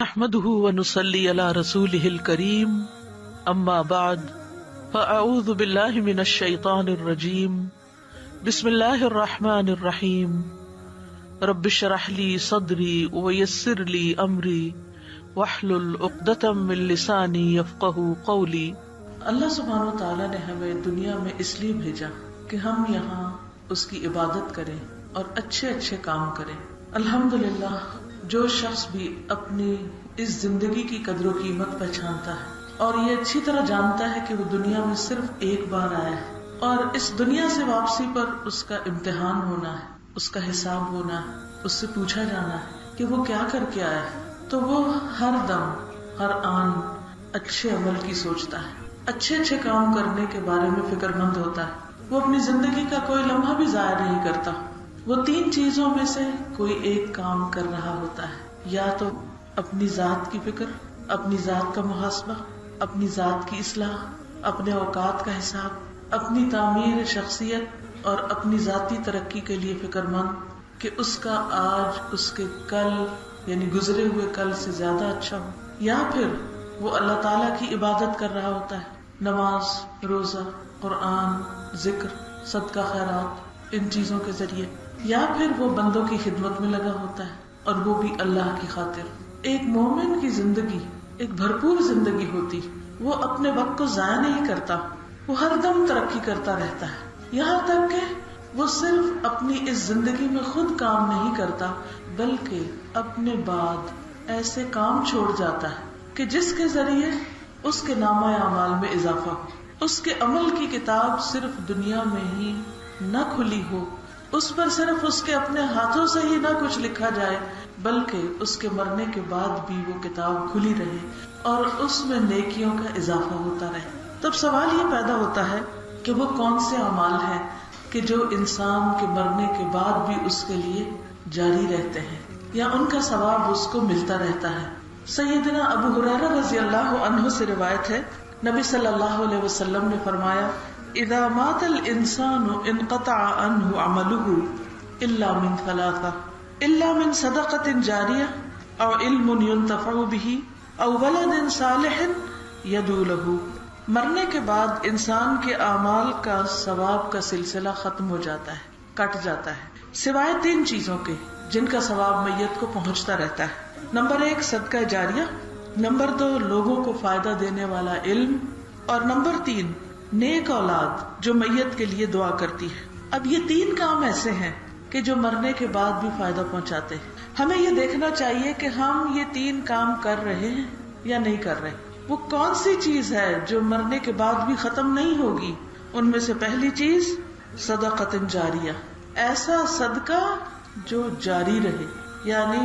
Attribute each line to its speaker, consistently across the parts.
Speaker 1: نحمده ونصلي على رسوله الكريم اما بعد فاعوذ بالله من الشيطان الرجيم بسم الله الرحمن الرحيم رب اشرح لي صدري ويسر لي امري واحلل عقدة من لساني يفقهوا قولي۔ اللہ سبحانہ و تعالیٰ نے ہمیں دنیا میں اس لیے بھیجا کہ ہم یہاں اس کی عبادت کریں اور اچھے اچھے کام کریں۔ الحمدللہ جو شخص بھی اپنی اس زندگی کی قدر و قیمت پہچانتا ہے اور یہ اچھی طرح جانتا ہے کہ وہ دنیا میں صرف ایک بار آیا ہے اور اس دنیا سے واپسی پر اس کا امتحان ہونا ہے، اس کا حساب ہونا ہے، اس سے پوچھا جانا ہے کہ وہ کیا کر کے آیا ہے، تو وہ ہر دم ہر آن اچھے عمل کی سوچتا ہے، اچھے اچھے کام کرنے کے بارے میں فکر مند ہوتا ہے۔ وہ اپنی زندگی کا کوئی لمحہ بھی ضائع نہیں کرتا۔ وہ تین چیزوں میں سے کوئی ایک کام کر رہا ہوتا ہے، یا تو اپنی ذات کی فکر، اپنی ذات کا محاسبہ، اپنی ذات کی اصلاح، اپنے اوقات کا حساب، اپنی تعمیر شخصیت اور اپنی ذاتی ترقی کے لیے فکر مند کہ اس کا آج اس کے کل یعنی گزرے ہوئے کل سے زیادہ اچھا ہو، یا پھر وہ اللہ تعالیٰ کی عبادت کر رہا ہوتا ہے، نماز، روزہ، قرآن، ذکر، صدقہ خیرات، ان چیزوں کے ذریعے، یا پھر وہ بندوں کی خدمت میں لگا ہوتا ہے اور وہ بھی اللہ کی خاطر۔ ایک مومن کی زندگی ایک بھرپور زندگی ہوتی، وہ اپنے وقت کو ضائع نہیں کرتا، وہ ہر دم ترقی کرتا رہتا ہے، یہاں تک کہ وہ صرف اپنی اس زندگی میں خود کام نہیں کرتا بلکہ اپنے بعد ایسے کام چھوڑ جاتا ہے کہ جس کے ذریعے اس کے نامہ اعمال میں اضافہ ہو، اس کے عمل کی کتاب صرف دنیا میں ہی نہ کھلی ہو، اس پر صرف اس کے اپنے ہاتھوں سے ہی نہ کچھ لکھا جائے بلکہ اس کے مرنے کے بعد بھی وہ کتاب کھلی رہے اور اس میں نیکیوں کا اضافہ ہوتا رہے۔ تب سوال یہ پیدا ہوتا ہے کہ وہ کون سے اعمال ہیں کہ جو انسان کے مرنے کے بعد بھی اس کے لیے جاری رہتے ہیں یا ان کا ثواب اس کو ملتا رہتا ہے۔ سیدنا ابو ہریرہ رضی اللہ عنہ سے روایت ہے، نبی صلی اللہ علیہ وسلم نے فرمایا، اذا مات الانسان انقطع عنه عمله الا من ثلاثة، الا من صدقة جاریہ او علم ينتفع به او ولد صالح يدعو له۔ مرنے کے بعد انسان کے اعمال کا ثواب کا سلسلہ ختم ہو جاتا ہے، کٹ جاتا ہے، سوائے تین چیزوں کے جن کا ثواب میت کو پہنچتا رہتا ہے۔ نمبر 1 صدقہ جاریہ، نمبر 2 لوگوں کو فائدہ دینے والا علم، اور نمبر 3 نیک اولاد جو میت کے لیے دعا کرتی ہے۔ اب یہ تین کام ایسے ہیں کہ جو مرنے کے بعد بھی فائدہ پہنچاتے ہیں۔ ہمیں یہ دیکھنا چاہیے کہ ہم یہ تین کام کر رہے ہیں یا نہیں کر رہے۔ وہ کون سی چیز ہے جو مرنے کے بعد بھی ختم نہیں ہوگی؟ ان میں سے پہلی چیز صدقۃ جاریہ، ایسا صدقہ جو جاری رہے، یعنی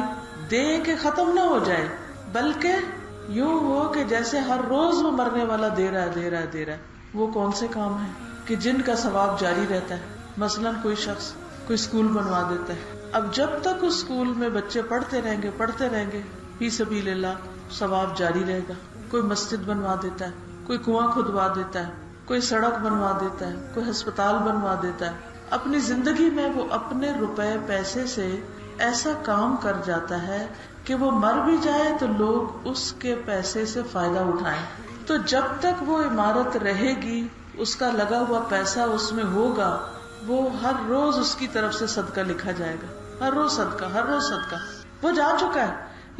Speaker 1: دے کے ختم نہ ہو جائے بلکہ یوں ہو کہ جیسے ہر روز وہ مرنے والا دے رہا ہے۔ وہ کون سے کام ہیں کہ جن کا ثواب جاری رہتا ہے؟ مثلاً کوئی شخص کوئی اسکول بنوا دیتا ہے، اب جب تک اس اسکول میں بچے پڑھتے رہیں گے فی سبیل اللہ ثواب جاری رہے گا۔ کوئی مسجد بنوا دیتا ہے، کوئی کنواں کھدوا دیتا ہے، کوئی سڑک بنوا دیتا ہے، کوئی ہسپتال بنوا دیتا ہے۔ اپنی زندگی میں وہ اپنے روپے پیسے سے ایسا کام کر جاتا ہے کہ وہ مر بھی جائے تو لوگ اس کے پیسے سے فائدہ اٹھائیں۔ تو جب تک وہ عمارت رہے گی، اس کا لگا ہوا پیسہ اس میں ہوگا، وہ ہر روز اس کی طرف سے صدقہ لکھا جائے گا، ہر روز صدقہ۔ وہ جا چکا ہے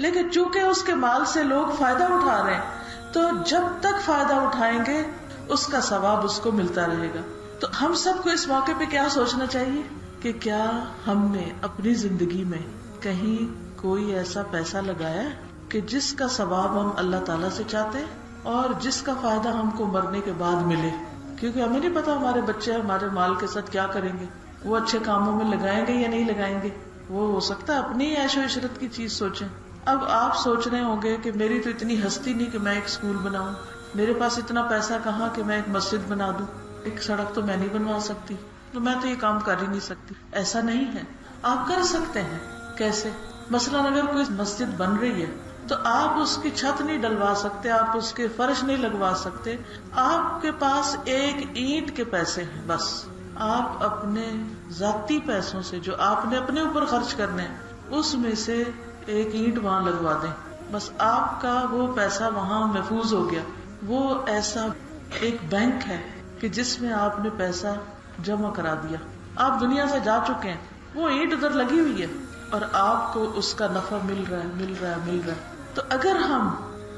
Speaker 1: لیکن چونکہ اس کے مال سے لوگ فائدہ اٹھا رہے ہیں تو جب تک فائدہ اٹھائیں گے اس کا ثواب اس کو ملتا رہے گا۔ تو ہم سب کو اس موقع پہ کیا سوچنا چاہیے کہ کیا ہم نے اپنی زندگی میں کہیں کوئی ایسا پیسہ لگایا کہ جس کا ثواب ہم اللہ تعالیٰ سے چاہتے ہیں اور جس کا فائدہ ہم کو مرنے کے بعد ملے؟ کیونکہ ہمیں نہیں پتا ہمارے بچے ہمارے مال کے ساتھ کیا کریں گے، وہ اچھے کاموں میں لگائیں گے یا نہیں لگائیں گے۔ وہ ہو سکتا ہے اپنی عیش و عشرت کی چیز سوچیں۔ اب آپ سوچ رہے ہوں گے کہ میری تو اتنی ہستی نہیں کہ میں ایک اسکول بناؤں، میرے پاس اتنا پیسہ کہاں کہ میں ایک مسجد بنا دوں، ایک سڑک تو میں نہیں بنوا سکتی، تو میں تو یہ کام کر ہی نہیں سکتی۔ ایسا نہیں ہے، آپ کر سکتے ہیں۔ کیسے؟ مثلاً اگر کوئی مسجد بن رہی ہے تو آپ اس کی چھت نہیں ڈلوا سکتے، آپ اس کے فرش نہیں لگوا سکتے، آپ کے پاس ایک اینٹ کے پیسے ہیں، بس آپ اپنے ذاتی پیسوں سے جو آپ نے اپنے اوپر خرچ کرنے ہیں اس میں سے ایک اینٹ وہاں لگوا دیں، بس آپ کا وہ پیسہ وہاں محفوظ ہو گیا. وہ ایسا ایک بینک ہے کہ جس میں آپ نے پیسہ جمع کرا دیا. آپ دنیا سے جا چکے ہیں, وہ اینٹ ادھر لگی ہوئی ہے اور آپ کو اس کا نفع مل رہا ہے. تو اگر ہم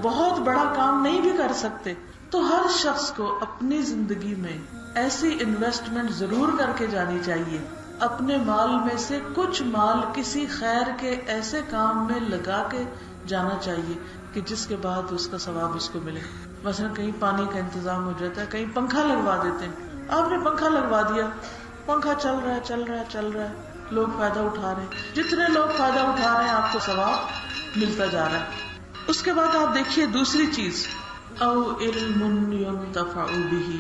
Speaker 1: بہت بڑا کام نہیں بھی کر سکتے تو ہر شخص کو اپنی زندگی میں ایسی انویسٹمنٹ ضرور کر کے جانی چاہیے. اپنے مال میں سے کچھ مال کسی خیر کے ایسے کام میں لگا کے جانا چاہیے کہ جس کے بعد اس کا ثواب اس کو ملے. مثلا کہیں پانی کا انتظام ہو جاتا ہے, کہیں پنکھا لگوا دیتے ہیں, آپ نے پنکھا لگوا دیا, پنکھا چل رہا ہے, لوگ فائدہ اٹھا رہے ہیں. جتنے لوگ فائدہ اٹھا رہے ہیں آپ کو ثواب ملتا جا رہا ہے. اس کے بعد آپ دیکھیے دوسری چیز, او علم ينتفع به,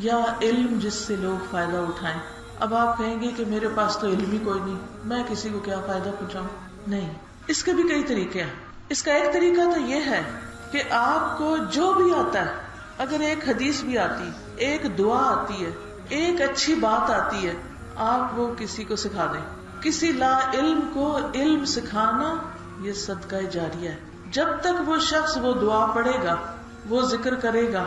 Speaker 1: یا علم جس سے لوگ فائدہ اٹھائیں. اب آپ کہیں گے کہ میرے پاس تو علم ہی کوئی نہیں, میں کسی کو کیا فائدہ پہنچاؤں. نہیں, اس کے بھی کئی طریقے ہیں. اس کا ایک طریقہ تو یہ ہے کہ آپ کو جو بھی آتا ہے, اگر ایک حدیث بھی آتی, ایک دعا آتی ہے, ایک اچھی بات آتی ہے, آپ وہ کسی کو سکھا دیں. کسی لا علم کو علم سکھانا یہ صدقہ جاریہ ہے. جب تک وہ شخص وہ دعا پڑھے گا, وہ ذکر کرے گا.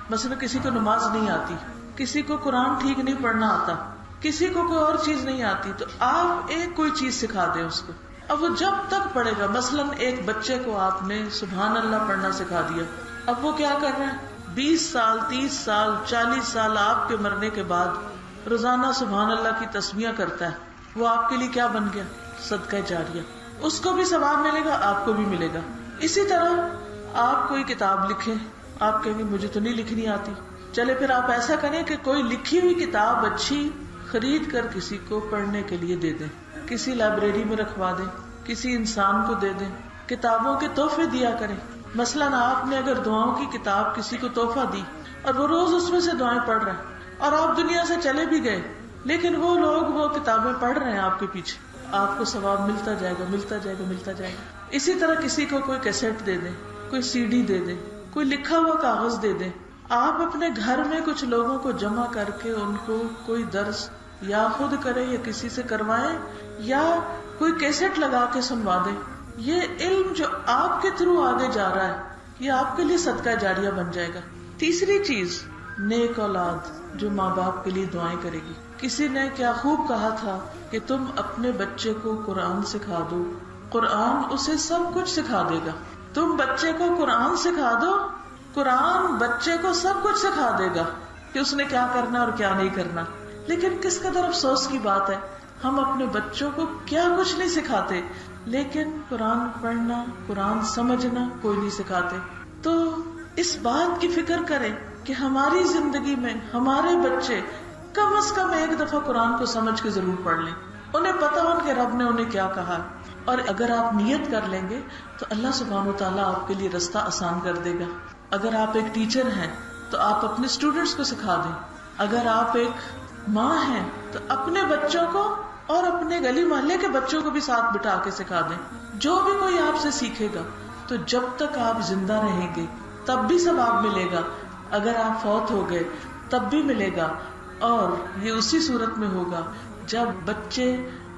Speaker 1: مثلا کسی کو نماز نہیں آتی, کسی کو قرآن ٹھیک نہیں پڑھنا آتا, کسی کو کوئی اور چیز نہیں آتی, تو آپ ایک کوئی چیز سکھا دیں اس کو. اب وہ جب تک پڑھے گا, مثلا ایک بچے کو آپ نے سبحان اللہ پڑھنا سکھا دیا, اب وہ کیا کر رہا ہے, 20 سال 30 سال 40 سال آپ کے مرنے کے بعد روزانہ سبحان اللہ کی تسبیح کرتا ہے. وہ آپ کے لیے کیا بن گیا, صدقہ جاریہ. اس کو بھی ثواب ملے گا, آپ کو بھی ملے گا. اسی طرح آپ کوئی کتاب لکھیں, آپ کہیں گے مجھے تو نہیں لکھنی آتی, چلے پھر آپ ایسا کریں کہ کوئی لکھی ہوئی کتاب اچھی خرید کر کسی کو پڑھنے کے لیے دے دیں, کسی لائبریری میں رکھوا دیں, کسی انسان کو دے دیں. کتابوں کے تحفے دیا کریں. مثلا آپ نے اگر دعاؤں کی کتاب کسی کو تحفہ دی اور وہ روز اس میں سے دعائیں پڑھ رہے ہیں اور آپ دنیا سے چلے بھی گئے, لیکن وہ لوگ وہ کتابیں پڑھ رہے ہیں آپ کے پیچھے, آپ کو ثواب ملتا جائے گا. اسی طرح کسی کو کوئی کیسٹ دے دیں, کوئی CD دے دیں, کوئی لکھا ہوا کاغذ دے دیں. آپ اپنے گھر میں کچھ لوگوں کو جمع کر کے ان کو کوئی درس یا خود کریں یا کسی سے کروائیں یا کوئی کیسٹ لگا کے سنوا دیں. یہ علم جو آپ کے تھرو آگے جا رہا ہے, یہ آپ کے لیے صدقہ جاریہ بن جائے گا. تیسری چیز, نیک اولاد جو ماں باپ کے لیے دعائیں کرے گی. کسی نے کیا خوب کہا تھا کہ تم اپنے بچے کو قرآن سکھا دو, قرآن اسے سب کچھ سکھا دے گا. تم بچے کو قرآن سکھا دو, قرآن بچے کو سب کچھ سکھا دے گا کہ اس نے کیا کرنا اور کیا نہیں کرنا. لیکن کس قدر افسوس کی بات ہے, ہم اپنے بچوں کو کیا کچھ نہیں سکھاتے, لیکن قرآن پڑھنا, قرآن سمجھنا کوئی نہیں سکھاتے. تو اس بات کی فکر کریں کہ ہماری زندگی میں ہمارے بچے کم از کم ایک دفعہ قرآن کو سمجھ کے ضرور پڑھ لیں, انہیں پتا ہو کہ رب نے انہیں کیا کہا. اور اگر آپ نیت کر لیں گے تو اللہ سبحانہ و تعالیٰ آپ کے لیے رستہ آسان کر دے گا. اگر آپ ایک ٹیچر ہیں تو آپ اپنے اسٹوڈینٹس کو سکھا دیں. اگر آپ ایک ماں ہیں تو اپنے بچوں کو اور اپنے گلی محلے کے بچوں کو بھی ساتھ بٹھا کے سکھا دیں. جو بھی کوئی آپ سے سیکھے گا تو جب تک آپ زندہ رہیں گے تب بھی ثواب ملے گا, اگر آپ فوت ہو گئے تب بھی ملے گا. اور یہ اسی صورت میں ہوگا جب بچے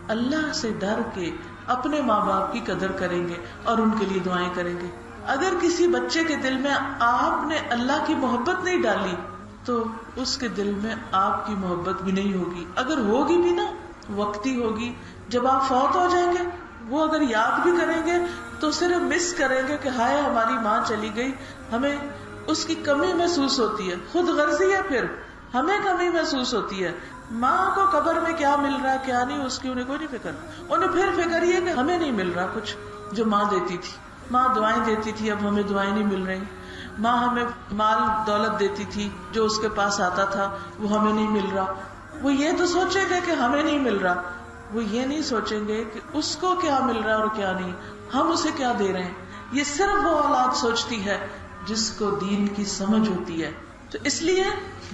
Speaker 1: اللہ سے ڈر کے اپنے ماں باپ کی قدر کریں گے اور ان کے لیے دعائیں کریں گے. اگر کسی بچے کے دل میں آپ نے اللہ کی محبت نہیں ڈالی تو اس کے دل میں آپ کی محبت بھی نہیں ہوگی. اگر ہوگی بھی نا وقتی ہوگی, جب آپ فوت ہو جائیں گے وہ اگر یاد بھی کریں گے تو صرف مس کریں گے کہ ہائے ہماری ماں چلی گئی, ہمیں اس کی کمی محسوس ہوتی ہے. خود غرضی ہے, پھر ہمیں کمی محسوس ہوتی ہے. ماں کو قبر میں کیا مل رہا کیا نہیں اس کی انہیں کوئی نہیں فکر. انہیں پھر فکر یہ کہ ہمیں نہیں مل رہا کچھ جو ماں دیتی تھی. ماں دعائیں دیتی تھی, اب ہمیں دعائیں نہیں مل رہی. ماں ہمیں مال دولت دیتی تھی, جو اس کے پاس آتا تھا وہ ہمیں نہیں مل رہا. وہ یہ تو سوچیں گے کہ ہمیں نہیں مل رہا, وہ یہ نہیں سوچیں گے کہ اس کو کیا مل رہا اور کیا نہیں, ہم اسے کیا دے رہے ہیں. یہ صرف وہ اولاد سوچتی ہے جس کو دین کی سمجھ ہوتی ہے. تو اس لیے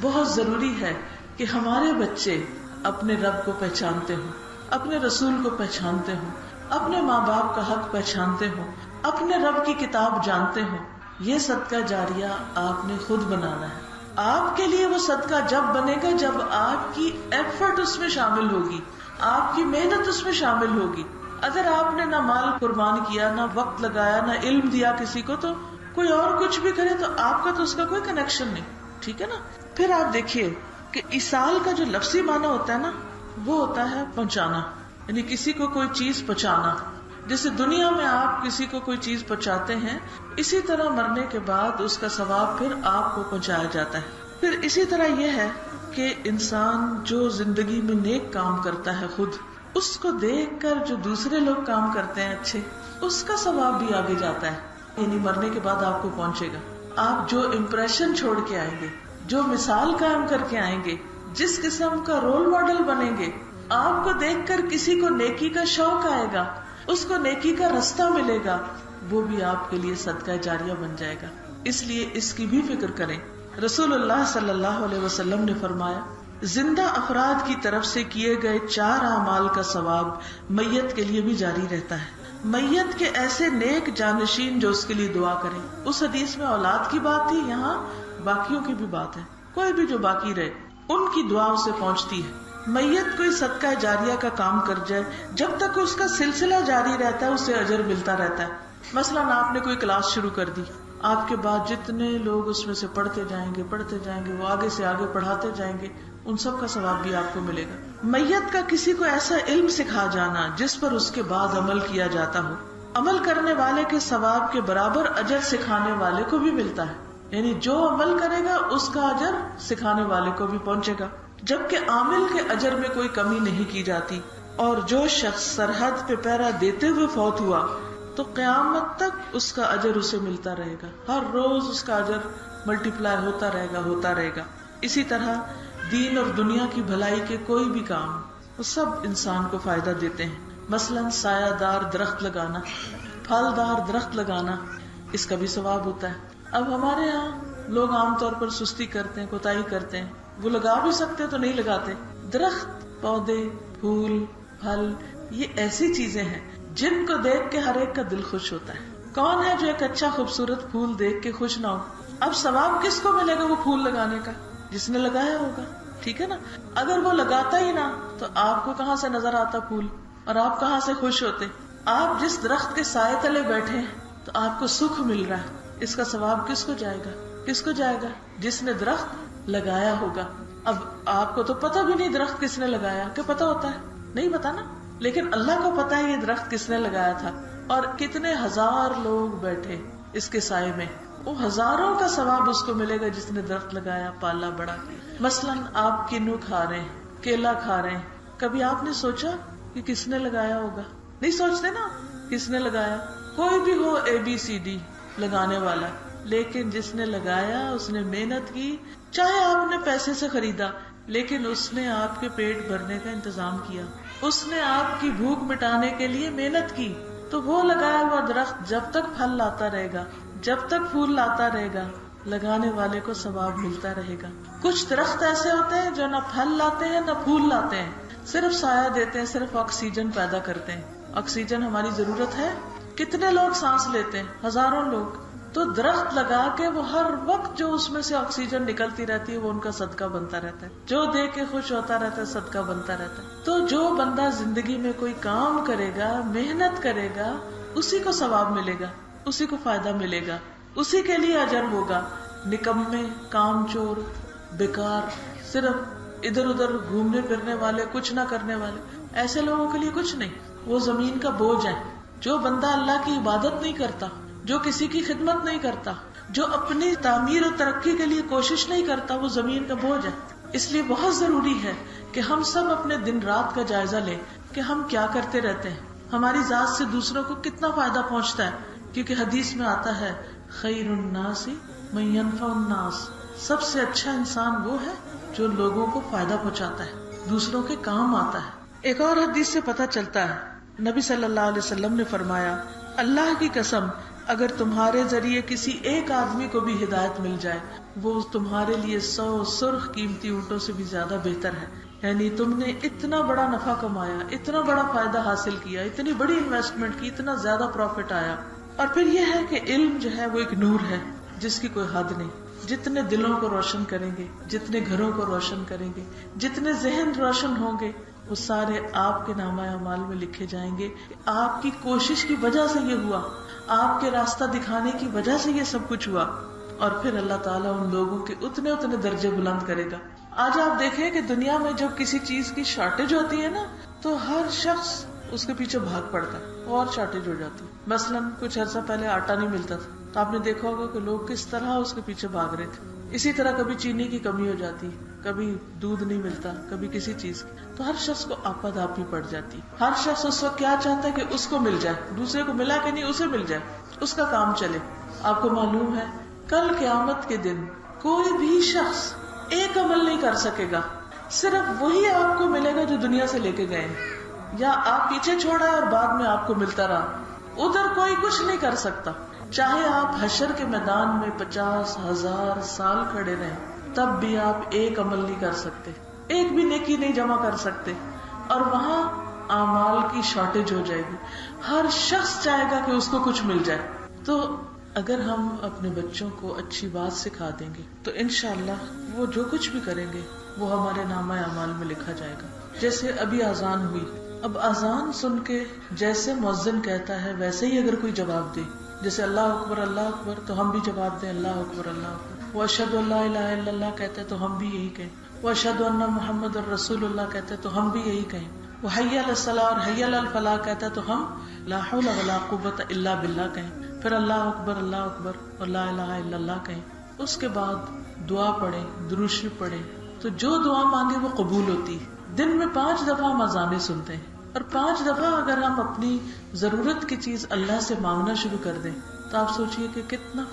Speaker 1: بہت ضروری ہے کہ ہمارے بچے اپنے رب کو پہچانتے ہوں, اپنے رسول کو پہچانتے ہوں, اپنے ماں باپ کا حق پہچانتے ہوں, اپنے رب کی کتاب جانتے ہوں. یہ صدقہ جاریہ آپ نے خود بنانا ہے. آپ کے لیے وہ صدقہ جب بنے گا جب آپ کی ایفرٹ اس میں شامل ہوگی, آپ کی محنت اس میں شامل ہوگی. اگر آپ نے نہ مال قربان کیا، نہ وقت لگایا، نہ علم دیا کسی کو، تو کوئی اور کچھ بھی کرے تو آپ کا تو اس کا کوئی کنیکشن نہیں. ٹھیک ہے نا. پھر آپ دیکھیے کہ ایصال کا جو لفظی معنی ہوتا ہے نا، وہ ہوتا ہے پہنچانا، یعنی کسی کو کوئی چیز پہنچانا. جیسے دنیا میں آپ کسی کو کوئی چیز پہنچاتے ہیں، اسی طرح مرنے کے بعد اس کا ثواب پھر آپ کو پہنچایا جاتا ہے. پھر اسی طرح یہ ہے کہ انسان جو زندگی میں نیک کام کرتا ہے، خود اس کو دیکھ کر جو دوسرے لوگ کام کرتے ہیں اچھے، اس کا ثواب بھی آگے جاتا ہے، یعنی مرنے کے بعد آپ کو پہنچے گا. آپ جو امپریشن چھوڑ کے آئیں گے، جو مثال قائم کر کے آئیں گے، جس قسم کا رول ماڈل بنیں گے، آپ کو دیکھ کر کسی کو نیکی کا شوق آئے گا، اس کو نیکی کا رستہ ملے گا، وہ بھی آپ کے لیے صدقہ جاریہ بن جائے گا. اس لیے اس کی بھی فکر کریں. رسول اللہ صلی اللہ علیہ وسلم نے فرمایا، زندہ افراد کی طرف سے کیے گئے 4 اعمال کا ثواب میت کے لیے بھی جاری رہتا ہے. میت کے ایسے نیک جانشین جو اس کے لیے دعا کریں. اس حدیث میں اولاد کی بات تھی، یہاں باقیوں کی بھی بات ہے. کوئی بھی جو باقی رہے ان کی دعا اسے پہنچتی ہے. میت کوئی صدقہ جاریہ کا کام کر جائے، جب تک اس کا سلسلہ جاری رہتا ہے اسے اجر ملتا رہتا ہے. مثلا آپ نے کوئی کلاس شروع کر دی، آپ کے بعد جتنے لوگ اس میں سے پڑھتے جائیں گے وہ آگے سے آگے پڑھاتے جائیں گے، ان سب کا ثواب بھی آپ کو ملے گا. میت کا کسی کو ایسا علم سکھا جانا جس پر اس کے بعد عمل کیا جاتا ہو، عمل کرنے والے کے ثواب کے برابر اجر سکھانے والے کو بھی ملتا ہے. یعنی جو عمل کرے گا اس کا اجر سکھانے والے کو بھی پہنچے گا، جبکہ عامل کے اجر میں کوئی کمی نہیں کی جاتی. اور جو شخص سرحد پہ پہرا دیتے ہوئے فوت ہوا تو قیامت تک اس کا اجر اسے ملتا رہے گا، ہر روز اس کا اجر ملٹی پلائی ہوتا رہے گا. اسی طرح دین اور دنیا کی بھلائی کے کوئی بھی کام وہ سب انسان کو فائدہ دیتے ہیں. مثلا سایہ دار درخت لگانا، پھل دار درخت لگانا، اس کا بھی ثواب ہوتا ہے. اب ہمارے یہاں لوگ عام طور پر سستی کرتے ہیں، کوتاہی کرتے ہیں، وہ لگا بھی سکتے تو نہیں لگاتے. درخت، پودے، پھول، پھل، یہ ایسی چیزیں ہیں جن کو دیکھ کے ہر ایک کا دل خوش ہوتا ہے. کون ہے جو ایک اچھا خوبصورت پھول دیکھ کے خوش نہ ہو؟ اب ثواب کس کو ملے گا وہ پھول لگانے کا؟ جس نے لگایا ہوگا. ٹھیک ہے نا. اگر وہ لگاتا ہی نہ تو آپ کو کہاں سے نظر آتا پھول، اور آپ کہاں سے خوش ہوتے؟ آپ جس درخت کے سائے تلے بیٹھے ہیں تو آپ کو سکھ مل رہا ہے، اس کا ثواب کس کو جائے گا؟ کس کو جائے گا؟ جس نے درخت لگایا ہوگا. اب آپ کو تو پتہ بھی نہیں درخت کس نے لگایا، کہ پتہ ہوتا ہے؟ نہیں پتا نا. لیکن اللہ کو پتا ہے یہ درخت کس نے لگایا تھا، اور کتنے ہزار لوگ بیٹھے اس کے سائے میں، وہ ہزاروں کا ثواب اس کو ملے گا جس نے درخت لگایا، پالا، بڑا. مثلا آپ کنو کھا رہے ہیں، کیلا کھا رہے ہیں، کبھی آپ نے سوچا کہ کس نے لگایا ہوگا؟ نہیں سوچتے نا کس نے لگایا. کوئی بھی ہو ABCD لگانے والا، لیکن جس نے لگایا اس نے محنت کی. چاہے آپ نے پیسے سے خریدا، لیکن اس نے آپ کے پیٹ بھرنے کا انتظام کیا، اس نے آپ کی بھوک مٹانے کے لیے محنت کی. تو وہ لگایا ہوا درخت جب تک پھل لاتا رہے گا، جب تک پھول لاتا رہے گا، لگانے والے کو ثواب ملتا رہے گا. کچھ درخت ایسے ہوتے ہیں جو نہ پھل لاتے ہیں نہ پھول لاتے ہیں، صرف سایہ دیتے ہیں، صرف آکسیجن پیدا کرتے ہیں. آکسیجن ہماری ضرورت ہے. کتنے لوگ سانس لیتے ہیں؟ ہزاروں لوگ. تو درخت لگا کے وہ ہر وقت جو اس میں سے آکسیجن نکلتی رہتی ہے وہ ان کا صدقہ بنتا رہتا ہے، جو دیکھ کے خوش ہوتا رہتا ہے، صدقہ بنتا رہتا ہے. تو جو بندہ زندگی میں کوئی کام کرے گا، محنت کرے گا، اسی کو ثواب ملے گا، اسی کو فائدہ ملے گا، اسی کے لیے اجر ہوگا. نکمے، کام چور، بیکار، صرف ادھر ادھر گھومنے پھرنے والے، کچھ نہ کرنے والے، ایسے لوگوں کے لیے کچھ نہیں. وہ زمین کا بوجھ ہے. جو بندہ اللہ کی عبادت نہیں کرتا، جو کسی کی خدمت نہیں کرتا، جو اپنی تعمیر و ترقی کے لیے کوشش نہیں کرتا، وہ زمین کا بوجھ ہے. اس لیے بہت ضروری ہے کہ ہم سب اپنے دن رات کا جائزہ لیں کہ ہم کیا کرتے رہتے ہیں، ہماری ذات سے دوسروں کو کتنا فائدہ پہنچتا ہے. کیونکہ حدیث میں آتا ہے خیر الناس من ينفع الناس، سب سے اچھا انسان وہ ہے جو لوگوں کو فائدہ پہنچاتا ہے، دوسروں کے کام آتا ہے. ایک اور حدیث سے پتہ چلتا ہے، نبی صلی اللہ علیہ وسلم نے فرمایا، اللہ کی قسم اگر تمہارے ذریعے کسی ایک آدمی کو بھی ہدایت مل جائے، وہ تمہارے لیے 100 سرخ قیمتی اونٹوں سے بھی زیادہ بہتر ہے. یعنی تم نے اتنا بڑا نفع کمایا، اتنا بڑا فائدہ حاصل کیا، اتنی بڑی انویسٹمنٹ کی، اتنا زیادہ پروفٹ آیا. اور پھر یہ ہے کہ علم جو ہے وہ ایک نور ہے جس کی کوئی حد نہیں. جتنے دلوں کو روشن کریں گے، جتنے گھروں کو روشن کریں گے، جتنے ذہن روشن ہوں گے، وہ سارے آپ کے نامہ اعمال میں لکھے جائیں گے. آپ کی کوشش کی وجہ سے یہ ہوا, آپ کے راستہ دکھانے کی وجہ سے یہ سب کچھ ہوا. اور پھر اللہ تعالیٰ ان لوگوں کے اتنے درجے بلند کرے گا. آج آپ دیکھیں کہ دنیا میں جب کسی چیز کی شارٹیج ہوتی ہے نا, تو ہر شخص اس کے پیچھے بھاگ پڑتا ہے اور شارٹیج ہو جاتی ہے. مثلاً کچھ عرصہ پہلے آٹا نہیں ملتا تھا, تو آپ نے دیکھا ہوگا کہ لوگ کس طرح اس کے پیچھے بھاگ رہے تھے. اسی طرح کبھی چینی کی کمی ہو جاتی, کبھی دودھ نہیں ملتا, کبھی کسی چیز کی, تو ہر شخص کو آپد آپی پڑ جاتی. ہر شخص اس وقت کیا چاہتا ہے کہ اس کو مل جائے, دوسرے کو ملا کہ نہیں اسے مل جائے, اس کا کام چلے. آپ کو معلوم ہے کل قیامت کے دن کوئی بھی شخص ایک عمل نہیں کر سکے گا, صرف وہی آپ کو ملے گا جو دنیا سے لے کے گئے ہیں, یا آپ پیچھے چھوڑا ہے اور بعد میں آپ کو ملتا رہا. ادھر کوئی کچھ نہیں کر سکتا. چاہے آپ حشر کے میدان میں 50,000 سال کھڑے رہیں, تب بھی آپ ایک عمل نہیں کر سکتے, ایک بھی نیکی نہیں جمع کر سکتے, اور وہاں اعمال کی شارٹیج ہو جائے گی. ہر شخص چاہے گا کہ اس کو کچھ مل جائے. تو اگر ہم اپنے بچوں کو اچھی بات سکھا دیں گے تو انشاءاللہ وہ جو کچھ بھی کریں گے وہ ہمارے نامہ اعمال میں لکھا جائے گا. جیسے ابھی اذان ہوئی, اب اذان سن کے جیسے مؤذن کہتا ہے ویسے ہی اگر کوئی جواب دے, جیسے اللہ اکبر تو ہم بھی جواب دیں اللہ اکبر اللہ اکبر. وہ اشہد ان لا الہ الا اللہ کہتے تو ہم بھی یہی کہیں. وہ اشہد ان محمد الرسول اللہ کہتے تو ہم بھی یہی کہیں. وہ حی علی الصلاۃ اور حی علی الفلاح کہتا تو ہم لا حول ولا قوۃ الا باللہ کہیں. پھر اللہ اکبر اور لا الہ الا اللہ کہیں. اس کے بعد دعا پڑھیں, درود شریف پڑھیں, تو جو دعا مانگے وہ قبول ہوتی. دن میں 5 دفعہ ہم اذانیں سنتے ہیں, اور 5 دفعہ اگر ہم اپنی ضرورت کی چیز اللہ سے مانگنا شروع کر دیں تو آپ سوچئے کہ کتنا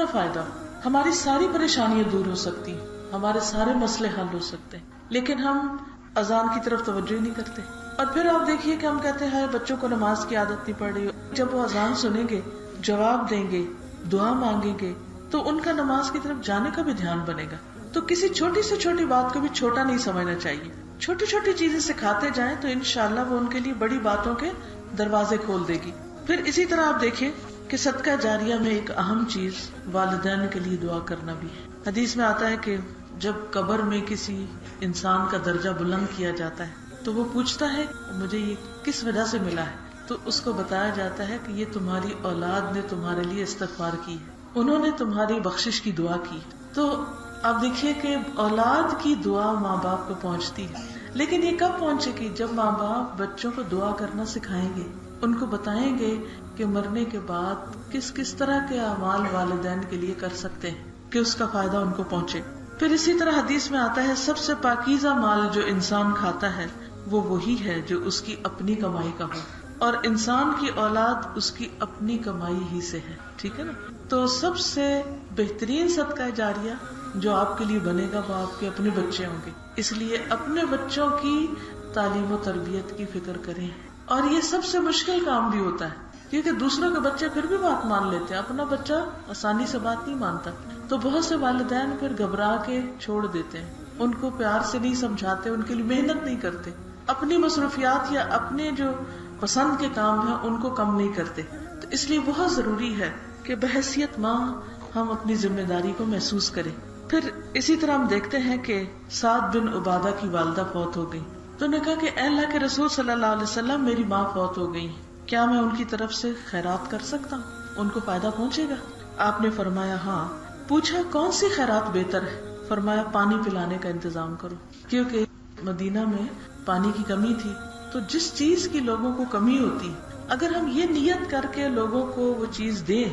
Speaker 1: فائدہ ہو. ہماری ساری پریشانیاں دور ہو سکتی ہیں, ہمارے سارے مسئلے حل ہو سکتے ہیں, لیکن ہم اذان کی طرف توجہ ہی نہیں کرتے. اور پھر آپ دیکھیے کہ ہم کہتے ہیں بچوں کو نماز کی عادت نہیں پڑ رہی. جب وہ اذان سنیں گے, جواب دیں گے, دعا مانگیں گے, تو ان کا نماز کی طرف جانے کا بھی دھیان بنے گا. تو کسی چھوٹی سے چھوٹی بات کو بھی چھوٹا نہیں سمجھنا چاہیے. چھوٹی چھوٹی چیزیں سکھاتے جائیں تو انشاءاللہ وہ ان کے لیے بڑی باتوں کے دروازے کھول دے گی. پھر اسی طرح آپ دیکھیں کہ صدقہ جاریہ میں ایک اہم چیز والدین کے لیے دعا کرنا بھی ہے. حدیث میں آتا ہے کہ جب قبر میں کسی انسان کا درجہ بلند کیا جاتا ہے تو وہ پوچھتا ہے مجھے یہ کس وجہ سے ملا ہے, تو اس کو بتایا جاتا ہے کہ یہ تمہاری اولاد نے تمہارے لیے استغفار کی ہے, انہوں نے تمہاری بخشش کی دعا کی. تو آپ دیکھیے کہ اولاد کی دعا ماں باپ کو پہنچتی ہے, لیکن یہ کب پہنچے گی؟ جب ماں باپ بچوں کو دعا کرنا سکھائیں گے, ان کو بتائیں گے کہ مرنے کے بعد کس طرح کے اعمال والدین کے لیے کر سکتے ہیں کہ اس کا فائدہ ان کو پہنچے. پھر اسی طرح حدیث میں آتا ہے سب سے پاکیزہ مال جو انسان کھاتا ہے وہ وہی ہے جو اس کی اپنی کمائی کا ہو, اور انسان کی اولاد اس کی اپنی کمائی ہی سے ہے. ٹھیک ہے نا؟ تو سب سے بہترین صدقہ جاریہ جو آپ کے لیے بنے گا وہ آپ کے اپنے بچے ہوں گے. اس لیے اپنے بچوں کی تعلیم و تربیت کی فکر کریں. اور یہ سب سے مشکل کام بھی ہوتا ہے کیونکہ دوسروں کے بچے پھر بھی بات مان لیتے ہیں, اپنا بچہ آسانی سے بات نہیں مانتا. تو بہت سے والدین پھر گھبرا کے چھوڑ دیتے ہیں, ان کو پیار سے نہیں سمجھاتے, ان کے لیے محنت نہیں کرتے, اپنی مصروفیات یا اپنے جو پسند کے کام ہیں ان کو کم نہیں کرتے. تو اس لیے بہت ضروری ہے کہ بحیثیت ماں ہم اپنی ذمہ داری کو محسوس کریں. پھر اسی طرح ہم دیکھتے ہیں کہ سعد بن عبادہ کی والدہ فوت ہو گئی, تو انہوں نے کہا کہ اے اللہ کے رسول صلی اللہ علیہ وسلم میری ماں فوت ہو گئی, کیا میں ان کی طرف سے خیرات کر سکتا ہوں, ان کو فائدہ پہنچے گا؟ آپ نے فرمایا ہاں. پوچھا کون سی خیرات بہتر ہے؟ فرمایا پانی پلانے کا انتظام کرو, کیونکہ مدینہ میں پانی کی کمی تھی. تو جس چیز کی لوگوں کو کمی ہوتی, اگر ہم یہ نیت کر کے لوگوں کو وہ چیز دیں,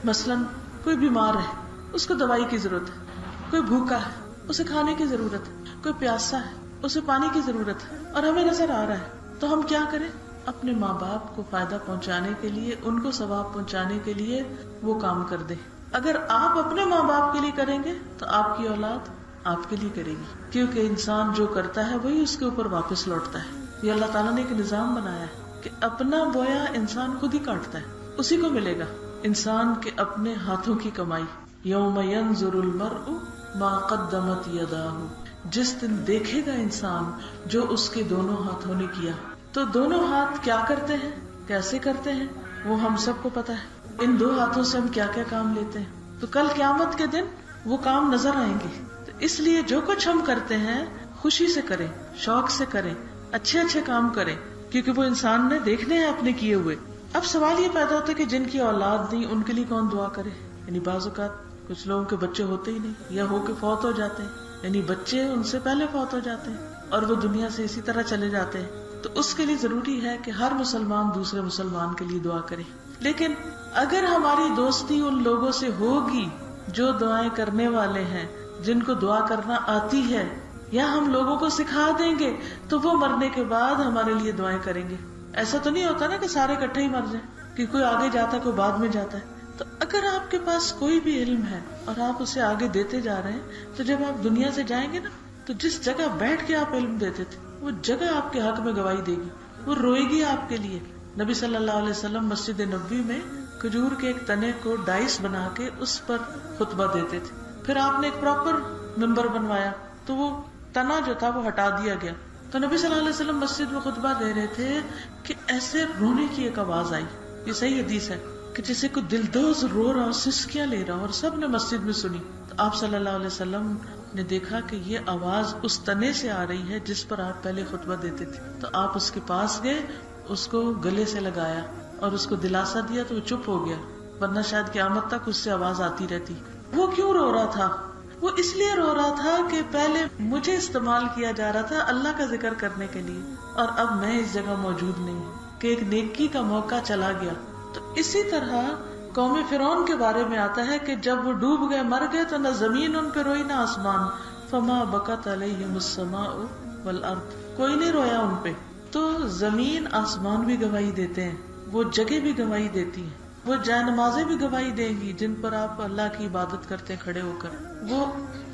Speaker 1: مثلاً کوئی بیمار ہے اس کو دوائی کی ضرورت ہے, کوئی بھوکا ہے اسے کھانے کی ضرورت ہے, کوئی پیاسا ہے اسے پانی کی ضرورت ہے, اور ہمیں نظر آ رہا ہے, تو ہم کیا کریں؟ اپنے ماں باپ کو فائدہ پہنچانے کے لیے, ان کو ثواب پہنچانے کے لیے وہ کام کر دیں. اگر آپ اپنے ماں باپ کے لیے کریں گے تو آپ کی اولاد آپ کے لیے کرے گی, کیونکہ انسان جو کرتا ہے وہی اس کے اوپر واپس لوٹتا ہے. یہ اللہ تعالیٰ نے ایک نظام بنایا ہے کہ اپنا بویا انسان خود ہی کاٹتا ہے, اسی کو ملے گا. انسان کے اپنے ہاتھوں کی کمائی, یوم ینظر المرء ما قدمت یداہ, جس دن دیکھے گا انسان جو اس کے دونوں ہاتھوں نے کیا. تو دونوں ہاتھ کیا کرتے ہیں, کیسے کرتے ہیں, وہ ہم سب کو پتا ہے. ان 2 ہاتھوں سے ہم کیا کیا کام لیتے ہیں, تو کل قیامت کے دن وہ کام نظر آئیں گے. تو اس لیے جو کچھ ہم کرتے ہیں خوشی سے کریں, شوق سے کریں, اچھے اچھے کام کریں، کیونکہ وہ انسان نے دیکھنے ہیں اپنے کیے ہوئے. اب سوال یہ پیدا ہوتا ہے کہ جن کی اولاد نہیں ان کے لیے کون دعا کرے. یعنی بعض اوقات کچھ لوگوں کے بچے ہوتے ہی نہیں یا ہو کے فوت ہو جاتے ہیں، یعنی بچے ان سے پہلے فوت ہو جاتے ہیں اور وہ دنیا سے اسی طرح چلے جاتے ہیں. تو اس کے لیے ضروری ہے کہ ہر مسلمان دوسرے مسلمان کے لیے دعا کرے. لیکن اگر ہماری دوستی ان لوگوں سے ہوگی جو دعائیں کرنے والے ہیں، جن کو دعا کرنا آتی ہے، یا ہم لوگوں کو سکھا دیں گے تو وہ مرنے کے بعد ہمارے لیے دعائیں کریں گے. ایسا تو نہیں ہوتا نا کہ سارے اکٹھے ہی مر جائیں، کہ کوئی آگے جاتا ہے کوئی بعد میں جاتا ہے. تو اگر آپ کے پاس کوئی بھی علم ہے اور آپ اسے آگے دیتے جا رہے ہیں، تو جب آپ دنیا سے جائیں گے نا، تو جس جگہ بیٹھ کے آپ علم دیتے تھے وہ جگہ آپ کے حق میں گواہی دے گی، وہ روئے گی آپ کے لیے. نبی صلی اللہ علیہ وسلم مسجد نبوی میں کھجور کے ایک تنے کو ڈائس بنا کے اس پر خطبہ دیتے تھے. پھر آپ نے ایک پراپر ممبر بنوایا تو وہ تنا جو تھا وہ ہٹا دیا گیا. تو نبی صلی اللہ علیہ وسلم مسجد میں خطبہ دے رہے تھے کہ ایسے رونے کی ایک آواز آئی. یہ صحیح حدیث ہے کہ جیسے کوئی دلدوز رو رہا، سسکیاں لے رہا، اور سب نے مسجد میں سنی. تو آپ صلی اللہ علیہ وسلم نے دیکھا کہ یہ آواز اس تنے سے آ رہی ہے جس پر آپ پہلے خطبہ دیتے تھے. تو آپ اس کے پاس گئے، اس کو گلے سے لگایا اور اس کو دلاسا دیا تو وہ چپ ہو گیا، ورنہ شاید قیامت تک اس سے آواز آتی رہتی. وہ کیوں رو رہا تھا؟ وہ اس لیے رو رہا تھا کہ پہلے مجھے استعمال کیا جا رہا تھا اللہ کا ذکر کرنے کے لیے، اور اب میں اس جگہ موجود نہیں ہوں، کہ ایک نیکی کا موقع چلا گیا. تو اسی طرح قوم فرعون کے بارے میں آتا ہے کہ جب وہ ڈوب گئے، مر گئے، تو نہ زمین ان پہ روئی نہ آسمان. فما بکت علیہم السماء والارض، کوئی نہیں رویا ان پہ. تو زمین آسمان بھی گواہی دیتے ہیں، وہ جگہ بھی گواہی دیتی ہیں، وہ جائے نمازیں بھی گواہی دیں گی جن پر آپ اللہ کی عبادت کرتے ہیں کھڑے ہو کر. وہ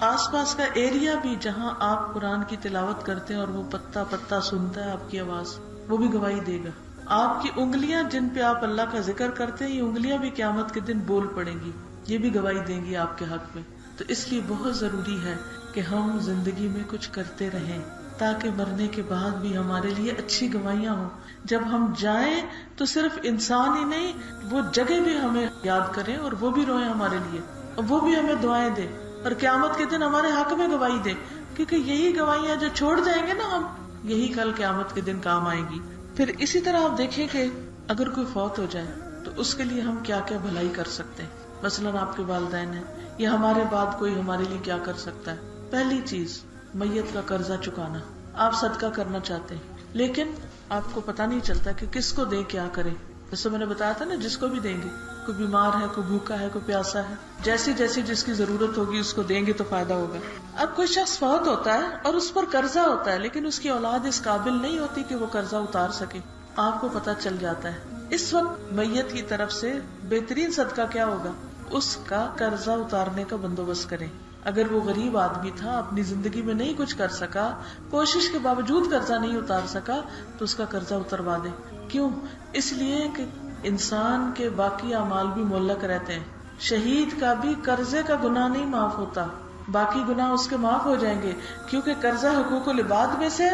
Speaker 1: آس پاس کا ایریا بھی جہاں آپ قرآن کی تلاوت کرتے ہیں اور وہ پتا پتا سنتا ہے آپ کی آواز، وہ بھی گواہی دے گا. آپ کی انگلیاں جن پہ آپ اللہ کا ذکر کرتے ہیں، یہ انگلیاں بھی قیامت کے دن بول پڑیں گی، یہ بھی گواہی دیں گی آپ کے حق میں. تو اس لیے بہت ضروری ہے کہ ہم زندگی میں کچھ کرتے رہیں تاکہ مرنے کے بعد بھی ہمارے لیے اچھی گواہیاں ہوں. جب ہم جائیں تو صرف انسان ہی نہیں، وہ جگہ بھی ہمیں یاد کریں اور وہ بھی روئیں ہمارے لیے، اور وہ بھی ہمیں دعائیں دیں، اور قیامت کے دن ہمارے حق میں گواہی دیں. کیونکہ یہی گواہیاں جو چھوڑ جائیں گے نا ہم، یہی کل قیامت کے دن کام آئیں گی. پھر اسی طرح آپ دیکھیں کہ اگر کوئی فوت ہو جائے تو اس کے لیے ہم کیا کیا بھلائی کر سکتے ہیں. مثلاً آپ کے والدین ہیں یا ہمارے بعد کوئی ہمارے لیے کیا کر سکتا ہے. پہلی چیز، میت کا قرضہ چکانا. آپ صدقہ کرنا چاہتے ہیں لیکن آپ کو پتا نہیں چلتا کہ کس کو دیں، کیا کریں. جیسے میں نے بتایا تھا نا، جس کو بھی دیں گے، کوئی بیمار ہے، کوئی بھوکا ہے، کوئی پیاسا ہے، جیسی جیسی جس کی ضرورت ہوگی اس کو دیں گے تو فائدہ ہوگا. اب کوئی شخص فوت ہوتا ہے اور اس پر قرضہ ہوتا ہے لیکن اس کی اولاد اس قابل نہیں ہوتی کہ وہ قرضہ اتار سکے. آپ کو پتا چل جاتا ہے، اس وقت میت کی طرف سے بہترین صدقہ کیا ہوگا؟ اس کا قرضہ اتارنے کا بندوبست کریں. اگر وہ غریب آدمی تھا، اپنی زندگی میں نہیں کچھ کر سکا، کوشش کے باوجود قرضہ نہیں اتار سکا، تو اس کا قرضہ اتروا دیں. کیوں؟ اس لیے کہ انسان کے باقی اعمال بھی معلق رہتے ہیں. شہید کا بھی قرضے کا گناہ نہیں معاف ہوتا، باقی گناہ اس کے معاف ہو جائیں گے، کیونکہ قرضہ حقوق العباد میں سے،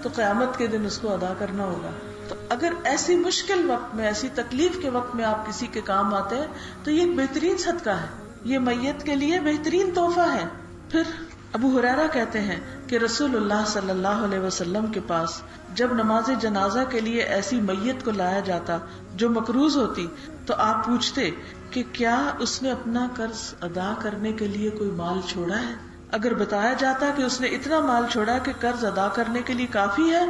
Speaker 1: تو قیامت کے دن اس کو ادا کرنا ہوگا. تو اگر ایسی مشکل وقت میں، ایسی تکلیف کے وقت میں آپ کسی کے کام آتے ہیں تو یہ ایک بہترین صدقہ ہے، یہ میت کے لیے بہترین تحفہ ہے. پھر ابو ہریرہ کہتے ہیں کہ رسول اللہ صلی اللہ علیہ وسلم کے پاس جب نماز جنازہ کے لیے ایسی میت کو لایا جاتا جو مقروض ہوتی تو آپ پوچھتے کہ کیا اس نے اپنا قرض ادا کرنے کے لیے کوئی مال چھوڑا ہے. اگر بتایا جاتا کہ اس نے اتنا مال چھوڑا کہ قرض ادا کرنے کے لیے کافی ہے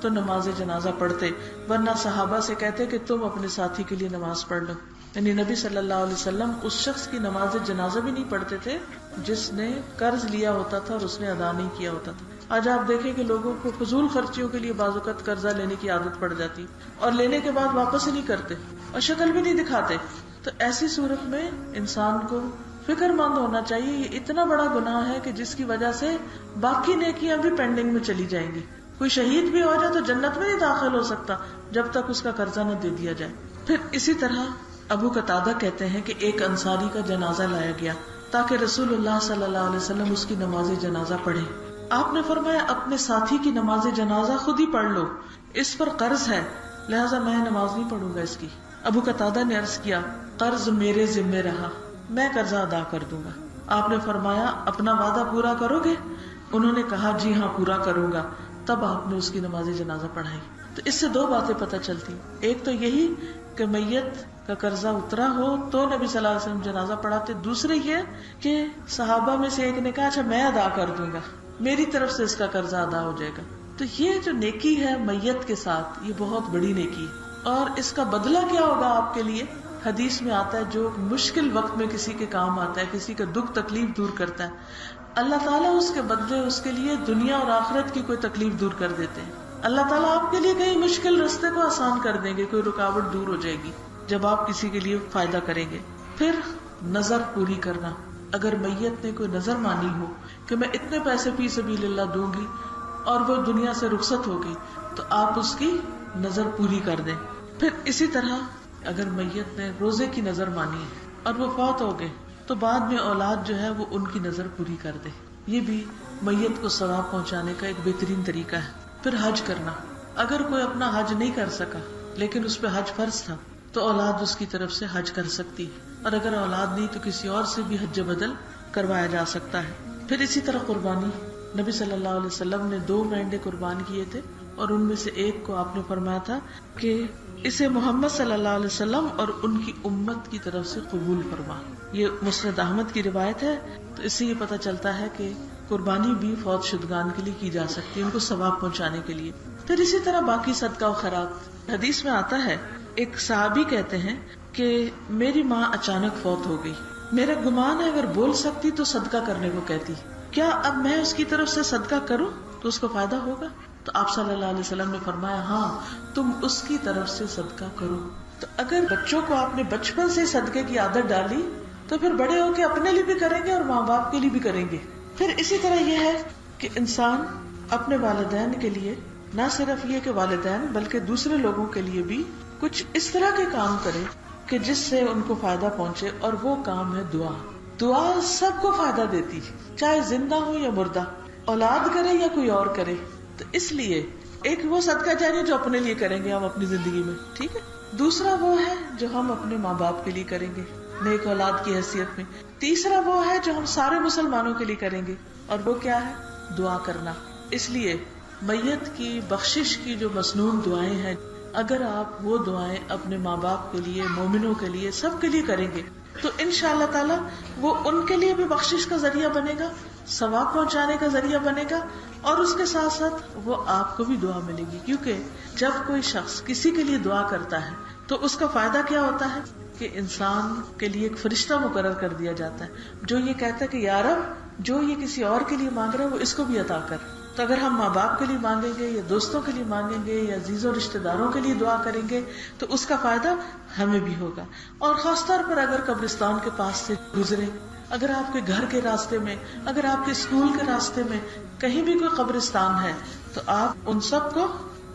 Speaker 1: تو نماز جنازہ پڑھتے، ورنہ صحابہ سے کہتے کہ تم اپنے ساتھی کے لیے نماز پڑھ لو. یعنی نبی صلی اللہ علیہ وسلم اس شخص کی نماز جنازہ بھی نہیں پڑھتے تھے جس نے قرض لیا ہوتا تھا اور اس نے ادا نہیں کیا ہوتا تھا. آج آپ دیکھیں کہ لوگوں کو فضول خرچیوں کے لیے بعض اوقات قرضہ لینے کی عادت پڑ جاتی اور لینے کے بعد واپس ہی نہیں کرتے اور شکل بھی نہیں دکھاتے. تو ایسی صورت میں انسان کو فکر مند ہونا چاہیے، یہ اتنا بڑا گناہ ہے کہ جس کی وجہ سے باقی نیکیاں بھی پینڈنگ میں چلی جائیں گی. کوئی شہید بھی ہو جائے تو جنت میں نہیں داخل ہو سکتا جب تک اس کا قرضہ نہ دے دیا جائے. پھر اسی طرح ابو قتادہ کہتے ہیں کہ ایک انصاری کا جنازہ لایا گیا تاکہ رسول اللہ صلی اللہ علیہ وسلم اس کی نماز جنازہ پڑھے. آپ نے فرمایا اپنے ساتھی کی نماز جنازہ خود ہی پڑھ لو، اس پر قرض ہے لہذا میں نماز نہیں پڑھوں گا اس کی. ابو قتادہ نے عرض کیا قرض میرے ذمہ رہا، میں قرضہ ادا کر دوں گا. آپ نے فرمایا اپنا وعدہ پورا کرو گے؟ انہوں نے کہا جی ہاں پورا کروں گا. تب آپ نے اس کی نماز جنازہ پڑھائی. تو اس سے دو باتیں پتہ چلتی. ایک تو یہی کہ میت کا قرضہ اترا ہو تو نبی صلی اللہ علیہ وسلم جنازہ پڑھاتے. دوسرے یہ کہ صحابہ میں سے ایک نے کہا اچھا میں ادا کر دوں گا, میری طرف سے اس کا قرضہ ادا ہو جائے گا. تو یہ جو نیکی ہے میت کے ساتھ, یہ بہت بڑی نیکی ہے. اور اس کا بدلہ کیا ہوگا آپ کے لیے؟ حدیث میں آتا ہے جو مشکل وقت میں کسی کے کام آتا ہے, کسی کا دکھ تکلیف دور کرتا ہے, اللہ تعالیٰ اس کے بدلے اس کے لیے دنیا اور آخرت کی کوئی تکلیف دور کر دیتے ہیں. اللہ تعالیٰ آپ کے لیے کئی مشکل راستے کو آسان کر دیں گے, کوئی رکاوٹ دور ہو جائے گی جب آپ کسی کے لیے فائدہ کریں گے. پھر نظر پوری کرنا. اگر میت نے کوئی نظر مانی ہو کہ میں اتنے پیسے فی سبیل اللہ دوں گی اور وہ دنیا سے رخصت ہوگی, تو آپ اس کی نظر پوری کر دیں. پھر اسی طرح اگر میت نے روزے کی نظر مانی اور وہ فوت ہو گئے تو بعد میں اولاد جو ہے وہ ان کی نظر پوری کر دے. یہ بھی میت کو ثواب پہنچانے کا ایک بہترین طریقہ ہے. پھر حج کرنا. اگر کوئی اپنا حج نہیں کر سکا لیکن اس پہ حج فرض تھا تو اولاد اس کی طرف سے حج کر سکتی, اور اگر اولاد نہیں تو کسی اور سے بھی حج بدل کروایا جا سکتا ہے. پھر اسی طرح قربانی. نبی صلی اللہ علیہ وسلم نے 2 مینڈے قربان کیے تھے اور ان میں سے ایک کو آپ نے فرمایا تھا کہ اسے محمد صلی اللہ علیہ وسلم اور ان کی امت کی طرف سے قبول فرما. یہ مسند احمد کی روایت ہے. تو اس سے یہ پتہ چلتا ہے کہ قربانی بھی فوت شدگان کے لیے کی جا سکتی ہے, ان کو ثواب پہنچانے کے لیے. پھر اسی طرح باقی صدقہ و خیرات. حدیث میں آتا ہے ایک صحابی کہتے ہیں کہ میری ماں اچانک فوت ہو گئی, میرا گمان ہے اگر بول سکتی تو صدقہ کرنے کو کہتی, کیا اب میں اس کی طرف سے صدقہ کروں تو اس کو فائدہ ہوگا؟ تو آپ صلی اللہ علیہ وسلم نے فرمایا ہاں تم اس کی طرف سے صدقہ کرو. تو اگر بچوں کو آپ نے بچپن سے صدقے کی عادت ڈالی تو پھر بڑے ہو کے اپنے لیے بھی کریں گے اور ماں باپ کے لیے بھی کریں گے. پھر اسی طرح یہ ہے کہ انسان اپنے والدین کے لیے نہ صرف یہ کہ والدین بلکہ دوسرے لوگوں کے لیے بھی کچھ اس طرح کے کام کرے کہ جس سے ان کو فائدہ پہنچے, اور وہ کام ہے دعا. دعا سب کو فائدہ دیتی ہے, چاہے زندہ ہو یا مردہ, اولاد کرے یا کوئی اور کرے. تو اس لیے ایک وہ صدقہ جاریہ جو اپنے لیے کریں گے ہم اپنی زندگی میں, ٹھیک ہے. دوسرا وہ ہے جو ہم اپنے ماں باپ کے لیے کریں گے نیک اولاد کی حیثیت میں. تیسرا وہ ہے جو ہم سارے مسلمانوں کے لیے کریں گے, اور وہ کیا ہے؟ دعا کرنا. اس لیے میت کی بخشش کی جو مسنون دعائیں ہیں, اگر آپ وہ دعائیں اپنے ماں باپ کے لیے, مومنوں کے لیے, سب کے لیے کریں گے تو انشاءاللہ تعالی وہ ان کے لیے بھی بخشش کا ذریعہ بنے گا, ثواب پہنچانے کا ذریعہ بنے گا, اور اس کے ساتھ ساتھ وہ آپ کو بھی دعا ملے گی. کیونکہ جب کوئی شخص کسی کے لیے دعا کرتا ہے تو اس کا فائدہ کیا ہوتا ہے کہ انسان کے لیے ایک فرشتہ مقرر کر دیا جاتا ہے جو یہ کہتا ہے کہ یا رب جو یہ کسی اور کے لیے مانگ رہا ہے وہ اس کو بھی عطا کر. تو اگر ہم ماں باپ کے لیے مانگیں گے یا دوستوں کے لیے مانگیں گے یا عزیزوں رشتہ داروں کے لیے دعا کریں گے تو اس کا فائدہ ہمیں بھی ہوگا. اور خاص طور پر اگر قبرستان کے پاس سے گزرے, اگر آپ کے گھر کے راستے میں, اگر آپ کے اسکول کے راستے میں کہیں بھی کوئی قبرستان ہے تو آپ ان سب کو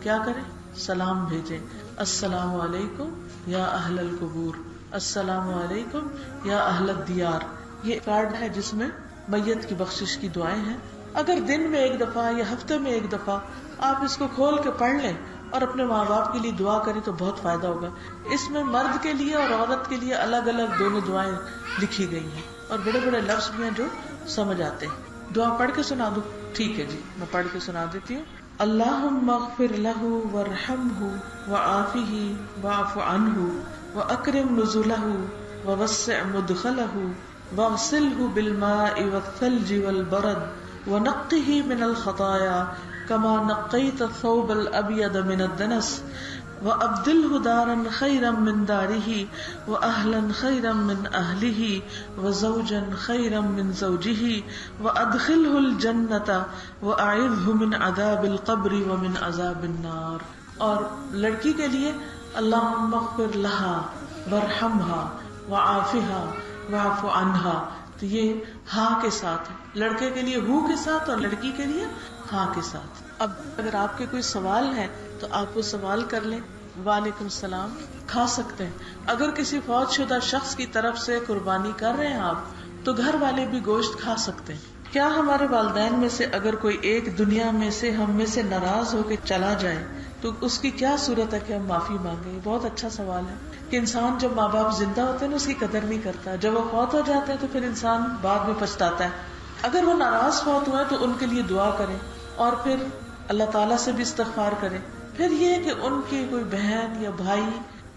Speaker 1: کیا کریں؟ سلام بھیجیں. السلام علیکم یا اہل القبور, السلام علیکم یا اہل الدیار. یہ کارڈ ہے جس میں میت کی بخشش کی دعائیں ہیں. اگر دن میں ایک دفعہ یا ہفتے میں ایک دفعہ آپ اس کو کھول کے پڑھ لیں اور اپنے ماں باپ کے لیے دعا کریں تو بہت فائدہ ہوگا. اس میں مرد کے لیے اور عورت کے لیے الگ الگ دونوں دعائیں لکھی گئی ہیں, اور بڑے بڑے لفظ بھی ہیں جو سمجھ آتے ہیں. دعا پڑھ کے سنا دوں؟ ٹھیک ہے جی, میں پڑھ کے سنا دیتی ہوں. اللہم اغفر لہ وارحمہ وعافہ واعف عنہ واکرم نزلہ ووسع مدخلہ واغسلہ بالماء والثلج والبرد ونقه من الخطايا كما نقيت الثوب الأبيض من الدنس وأبدله دارا خيرا من داره وأهلا خيرا من أهله وزوجا خيرا من زوجه وأدخله الجنة وأعذه من عذاب القبر ومن عذاب النار. اور لڑکی کے لیے اللہم اغفر لها وارحمها وعافها واعف عنها. تو یہ ہاں کے ساتھ, لڑکے کے لیے ہو کے ساتھ اور لڑکی کے لیے ہاں کے ساتھ. اب اگر آپ کے کوئی سوال ہے تو آپ وہ سوال کر لیں. وعلیکم السلام. کھا سکتے ہیں. اگر کسی فوت شدہ شخص کی طرف سے قربانی کر رہے ہیں آپ تو گھر والے بھی گوشت کھا سکتے ہیں. کیا ہمارے والدین میں سے اگر کوئی ایک دنیا میں سے ہم میں سے ناراض ہو کے چلا جائے تو اس کی کیا صورت ہے کہ ہم معافی مانگیں؟ یہ بہت اچھا سوال ہے کہ انسان جب ماں باپ زندہ ہوتے ہیں نا اس کی قدر نہیں کرتا, جب وہ فوت ہو جاتے ہیں تو پھر انسان بعد میں پچھتاتا ہے. اگر وہ ناراض فوت ہوئے تو ان کے لیے دعا کریں, اور پھر اللہ تعالیٰ سے بھی استغفار کرے. پھر یہ کہ ان کی کوئی بہن یا بھائی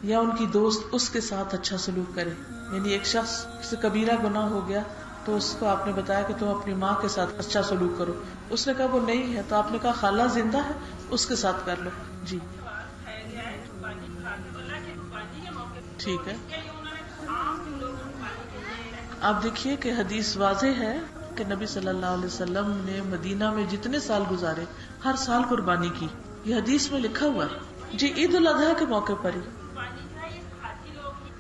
Speaker 1: یا ان کی دوست اس کے ساتھ اچھا سلوک کرے. یعنی ایک شخص سے کبیرہ گناہ ہو گیا تو اس کو آپ نے بتایا کہ تم اپنی ماں کے ساتھ اچھا سلوک کرو. اس نے کہا وہ نہیں ہے تو آپ نے کہا خالہ زندہ ہے اس کے ساتھ کر لو. جی ٹھیک ہے. آپ دیکھیے کہ حدیث واضح ہے کہ نبی صلی اللہ علیہ وسلم نے مدینہ میں جتنے سال گزارے ہر سال قربانی کی. یہ حدیث میں لکھا ہوا ہے. جی عید الاضحیٰ کے موقع پر ہی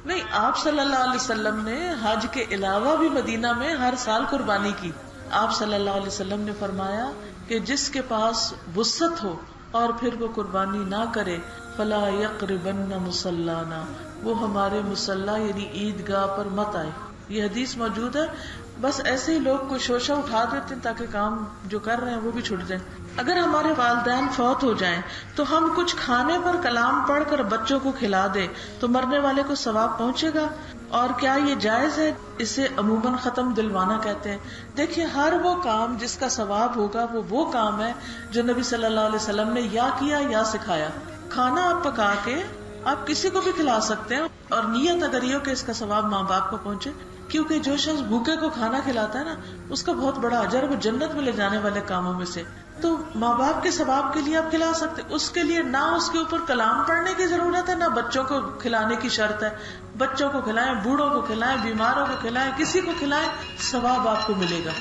Speaker 1: نہیں، آپ صلی اللہ علیہ وسلم نے حج کے علاوہ بھی مدینہ میں ہر سال قربانی کی. آپ صلی اللہ علیہ وسلم نے فرمایا کہ جس کے پاس وسعت ہو اور پھر وہ قربانی نہ کرے فلا یقربن مصلانا، وہ ہمارے مصلی یعنی عیدگاہ پر مت آئے. یہ حدیث موجود ہے. بس ایسے ہی لوگ کوئی شوشہ اٹھا دیتے ہیں تاکہ کام جو کر رہے ہیں وہ بھی چھوٹ جائیں. اگر ہمارے والدین فوت ہو جائیں تو ہم کچھ کھانے پر کلام پڑھ کر بچوں کو کھلا دیں تو مرنے والے کو ثواب پہنچے گا. اور کیا یہ جائز ہے؟ اسے عموماً ختم دلوانا کہتے ہیں. دیکھیے ہر وہ کام جس کا ثواب ہوگا وہ کام ہے جو نبی صلی اللہ علیہ وسلم نے یا کیا یا سکھایا. کھانا آپ پکا کے آپ کسی کو بھی کھلا سکتے ہیں اور نیت اگر یہ ہو کہ اس کا ثواب ماں باپ کو پہنچے، کیونکہ جو شخص بھوکے کو کھانا کھلاتا ہے نا اس کا بہت بڑا اجر وہ جنت میں لے جانے والے کاموں میں سے. تو ماں باپ کے ثواب کے لیے آپ کھلا سکتے. اس کے لیے نہ اس کے اوپر کلام پڑھنے کی ضرورت ہے نہ بچوں کو کھلانے کی شرط ہے. بچوں کو کھلائیں، بوڑھوں کو کھلائیں، بیماروں کو کھلائیں، کسی کو کھلائیں، ثواب آپ کو ملے گا.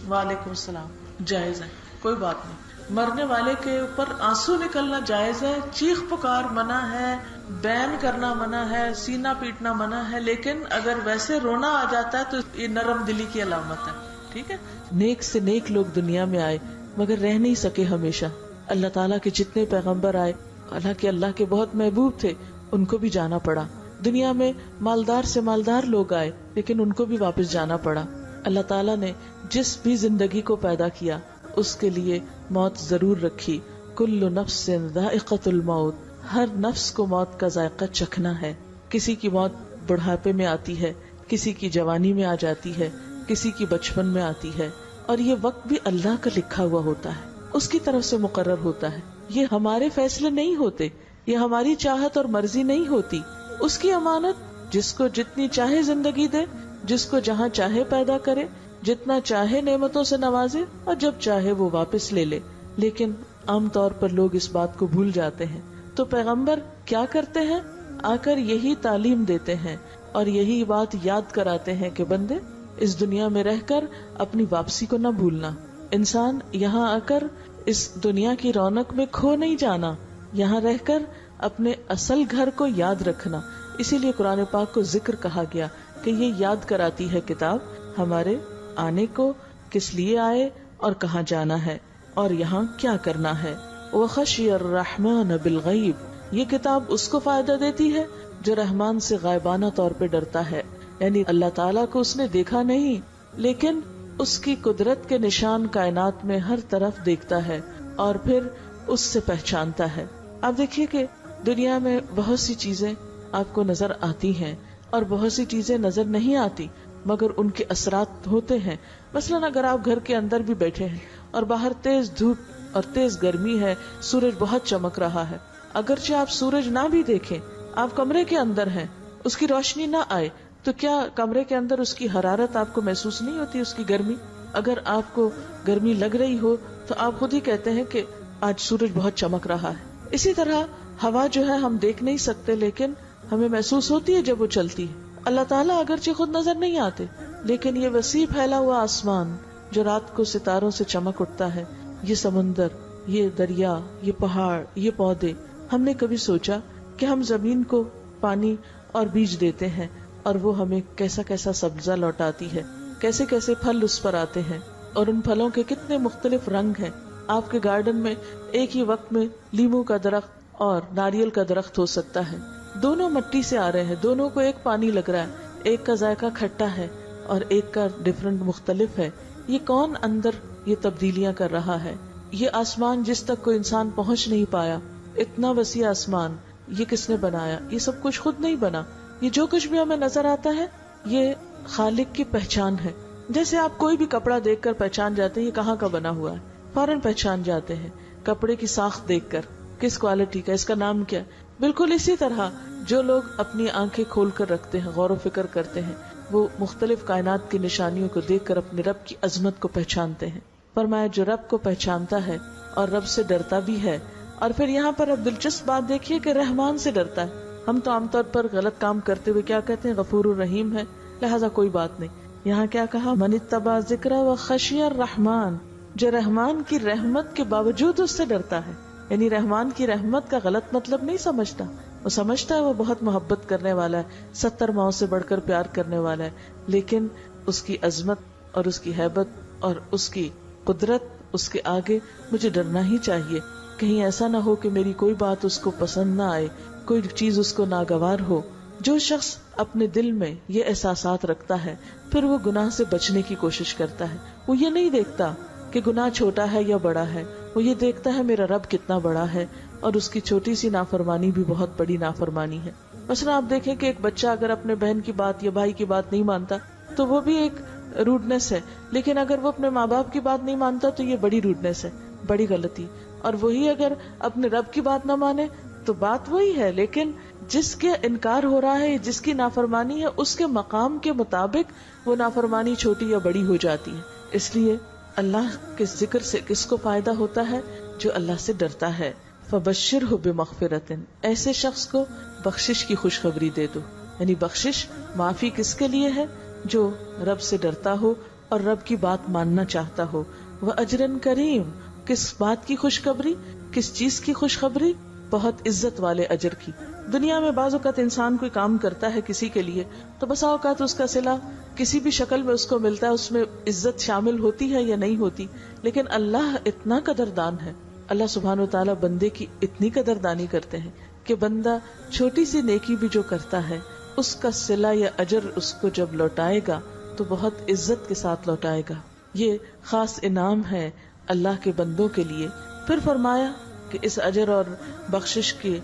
Speaker 1: وعلیکم السلام. جائز ہے، کوئی بات نہیں. مرنے والے کے اوپر آنسو نکلنا جائز ہے، چیخ پکار منع ہے، بین کرنا منع ہے، سینہ پیٹنا منع ہے، لیکن اگر ویسے رونا آ جاتا ہے تو یہ نرم دلی کی علامت ہے. ٹھیک ہے. نیک سے نیک لوگ دنیا میں آئے مگر رہ نہیں سکے ہمیشہ. اللہ تعالیٰ کے جتنے پیغمبر آئے حالانکہ اللہ کے بہت محبوب تھے ان کو بھی جانا پڑا. دنیا میں مالدار سے مالدار لوگ آئے لیکن ان کو بھی واپس جانا پڑا. اللہ تعالیٰ نے جس بھی زندگی کو پیدا کیا اس کے لیے موت ضرور رکھی. کل نفس ذائقۃ الموت، ہر نفس کو موت کا ذائقہ چکھنا ہے. کسی کی موت بڑھاپے میں آتی ہے، کسی کی جوانی میں آ جاتی ہے، کسی کی بچپن میں آتی ہے. اور یہ وقت بھی اللہ کا لکھا ہوا ہوتا ہے، اس کی طرف سے مقرر ہوتا ہے. یہ ہمارے فیصلے نہیں ہوتے، یہ ہماری چاہت اور مرضی نہیں ہوتی. اس کی امانت جس کو جتنی چاہے زندگی دے، جس کو جہاں چاہے پیدا کرے، جتنا چاہے نعمتوں سے نوازے اور جب چاہے وہ واپس لے لے. لیکن عام طور پر لوگ اس بات کو بھول جاتے ہیں. تو پیغمبر کیا کرتے ہیں؟ آ کر یہی تعلیم دیتے ہیں اور یہی بات یاد کراتے ہیں کہ بندے اس دنیا میں رہ کر اپنی واپسی کو نہ بھولنا. انسان یہاں آ کر اس دنیا کی رونق میں کھو نہیں جانا، یہاں رہ کر اپنے اصل گھر کو یاد رکھنا. اسی لیے قرآن پاک کو ذکر کہا گیا کہ یہ یاد کراتی ہے کتاب ہمارے آنے کو، کس لیے آئے اور کہاں جانا ہے اور یہاں کیا کرنا ہے. وَخَشِيَ الرَّحْمَنَ بِالْغَيْبِ، یہ کتاب اس کو فائدہ دیتی ہے جو رحمان سے غائبانہ طور پہ ڈرتا ہے. یعنی اللہ تعالیٰ کو اس نے دیکھا نہیں لیکن اس کی قدرت کے نشان کائنات میں ہر طرف دیکھتا ہے اور پھر اس سے پہچانتا ہے. آپ دیکھیے کہ دنیا میں بہت سی چیزیں آپ کو نظر آتی ہیں اور بہت سی چیزیں نظر نہیں آتی مگر ان کے اثرات ہوتے ہیں. مثلاً اگر آپ گھر کے اندر بھی بیٹھے ہیں اور باہر تیز دھوپ اور تیز گرمی ہے، سورج بہت چمک رہا ہے، اگرچہ آپ سورج نہ بھی دیکھیں، آپ کمرے کے اندر ہیں، اس کی روشنی نہ آئے تو کیا کمرے کے اندر اس کی حرارت آپ کو محسوس نہیں ہوتی، اس کی گرمی؟ اگر آپ کو گرمی لگ رہی ہو تو آپ خود ہی کہتے ہیں کہ آج سورج بہت چمک رہا ہے. اسی طرح ہوا جو ہے ہم دیکھ نہیں سکتے لیکن ہمیں محسوس ہوتی ہے جب وہ چلتی ہے. اللہ تعالیٰ اگرچہ خود نظر نہیں آتے لیکن یہ وسیع پھیلا ہوا آسمان جو رات کو ستاروں سے چمک اٹھتا ہے، یہ سمندر، یہ دریا، یہ پہاڑ، یہ پودے، ہم نے کبھی سوچا کہ ہم زمین کو پانی اور بیج دیتے ہیں اور وہ ہمیں کیسا کیسا سبزہ لوٹاتی ہے، کیسے کیسے پھل اس پر آتے ہیں اور ان پھلوں کے کتنے مختلف رنگ ہیں. آپ کے گارڈن میں ایک ہی وقت میں لیموں کا درخت اور ناریل کا درخت ہو سکتا ہے، دونوں مٹی سے آ رہے ہیں، دونوں کو ایک پانی لگ رہا ہے، ایک کا ذائقہ کھٹا ہے اور ایک کا ڈفرنٹ مختلف ہے. یہ کون اندر یہ تبدیلیاں کر رہا ہے؟ یہ آسمان جس تک کوئی انسان پہنچ نہیں پایا، اتنا وسیع آسمان، یہ کس نے بنایا؟ یہ سب کچھ خود نہیں بنا. یہ جو کچھ بھی ہمیں نظر آتا ہے یہ خالق کی پہچان ہے. جیسے آپ کوئی بھی کپڑا دیکھ کر پہچان جاتے ہیں یہ کہاں کا بنا ہوا ہے، فوراً پہچان جاتے ہیں. کپڑے کی ساخت دیکھ کر، کس کوالٹی کا، اس کا نام کیا. بالکل اسی طرح جو لوگ اپنی آنکھیں کھول کر رکھتے ہیں، غور و فکر کرتے ہیں، وہ مختلف کائنات کی نشانیوں کو دیکھ کر اپنے رب کی عظمت کو پہچانتے ہیں. فرمایا جو رب کو پہچانتا ہے اور رب سے ڈرتا بھی ہے. اور پھر یہاں پر اب دلچسپ بات دیکھیے کہ رحمان سے ڈرتا ہے. ہم تو عام طور پر غلط کام کرتے ہوئے کیا کہتے ہیں، غفور الرحیم ہے لہذا کوئی بات نہیں. یہاں کیا کہا، من اتبع ذکر و خشی الرحمن، جو رحمان کی رحمت کے باوجود اس سے ڈرتا ہے. یعنی رحمان کی رحمت کا غلط مطلب نہیں سمجھتا، وہ سمجھتا ہے وہ بہت محبت کرنے والا ہے، 70 ماؤں سے بڑھ کر پیار کرنے والا ہے، لیکن اس کی عظمت اور اس کی ہیبت اور اس کی قدرت، اس کے آگے مجھے ڈرنا ہی چاہیے. کہیں ایسا نہ ہو کہ میری کوئی بات اس کو پسند نہ آئے، کوئی چیز اس کو ناگوار ہو. جو شخص اپنے دل میں یہ احساسات رکھتا ہے پھر وہ گناہ سے بچنے کی کوشش کرتا ہے. وہ یہ نہیں دیکھتا کہ گناہ چھوٹا ہے یا بڑا ہے، وہ یہ دیکھتا ہے میرا رب کتنا بڑا ہے اور اس کی چھوٹی سی نافرمانی بھی بہت بڑی نافرمانی ہے. مثلا آپ دیکھیں کہ ایک بچہ اگر اپنے بہن کی بات یا بھائی کی بات نہیں مانتا تو وہ بھی ایک روڈنس ہے، لیکن اگر وہ اپنے ماں باپ کی بات نہیں مانتا تو یہ بڑی روڈنس ہے، بڑی غلطی. اور وہی اگر اپنے رب کی بات نہ مانے تو بات وہی ہے، لیکن جس کے انکار ہو رہا ہے، جس کی نافرمانی ہے، اس کے مقام کے مطابق وہ نافرمانی چھوٹی یا بڑی ہو جاتی ہے. اس لیے اللہ کے ذکر سے کس کو فائدہ ہوتا ہے؟ جو اللہ سے ڈرتا ہے. فبشرہ بمغفرۃ، ایسے شخص کو بخشش کی خوشخبری دے دو. یعنی بخشش، معافی کس کے لیے ہے؟ جو رب سے ڈرتا ہو اور رب کی بات ماننا چاہتا ہو. وَأَجْرًا کریم، کس بات کی خوشخبری، کس چیز کی خوشخبری؟ بہت عزت والے اجر کی. دنیا میں بعض اوقات انسان کوئی کام کرتا ہے کسی کے لیے تو بسا اوقات اس کا صلہ کسی بھی شکل میں اس کو ملتا ہے، اس میں عزت شامل ہوتی ہے یا نہیں ہوتی، لیکن اللہ اتنا قدردان ہے. اللہ سبحانہ وتعالی بندے کی اتنی قدردانی کرتے ہیں کہ بندہ چھوٹی سی نیکی بھی جو کرتا ہے اس کا صلہ یا اجر اس کو جب لوٹائے گا تو بہت عزت کے ساتھ لوٹائے گا. یہ خاص انعام ہے اللہ کے بندوں کے لیے. پھر فرمایا کہ اس اجر اور بخشش کے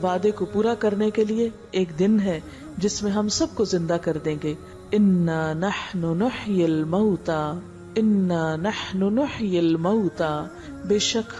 Speaker 1: وعدے کو پورا کرنے کے لیے ایک دن ہے جس میں ہم سب کو زندہ کر دیں گے. انا نحن نحیی الموتا، انا نحن نحیی الموتا، بے شک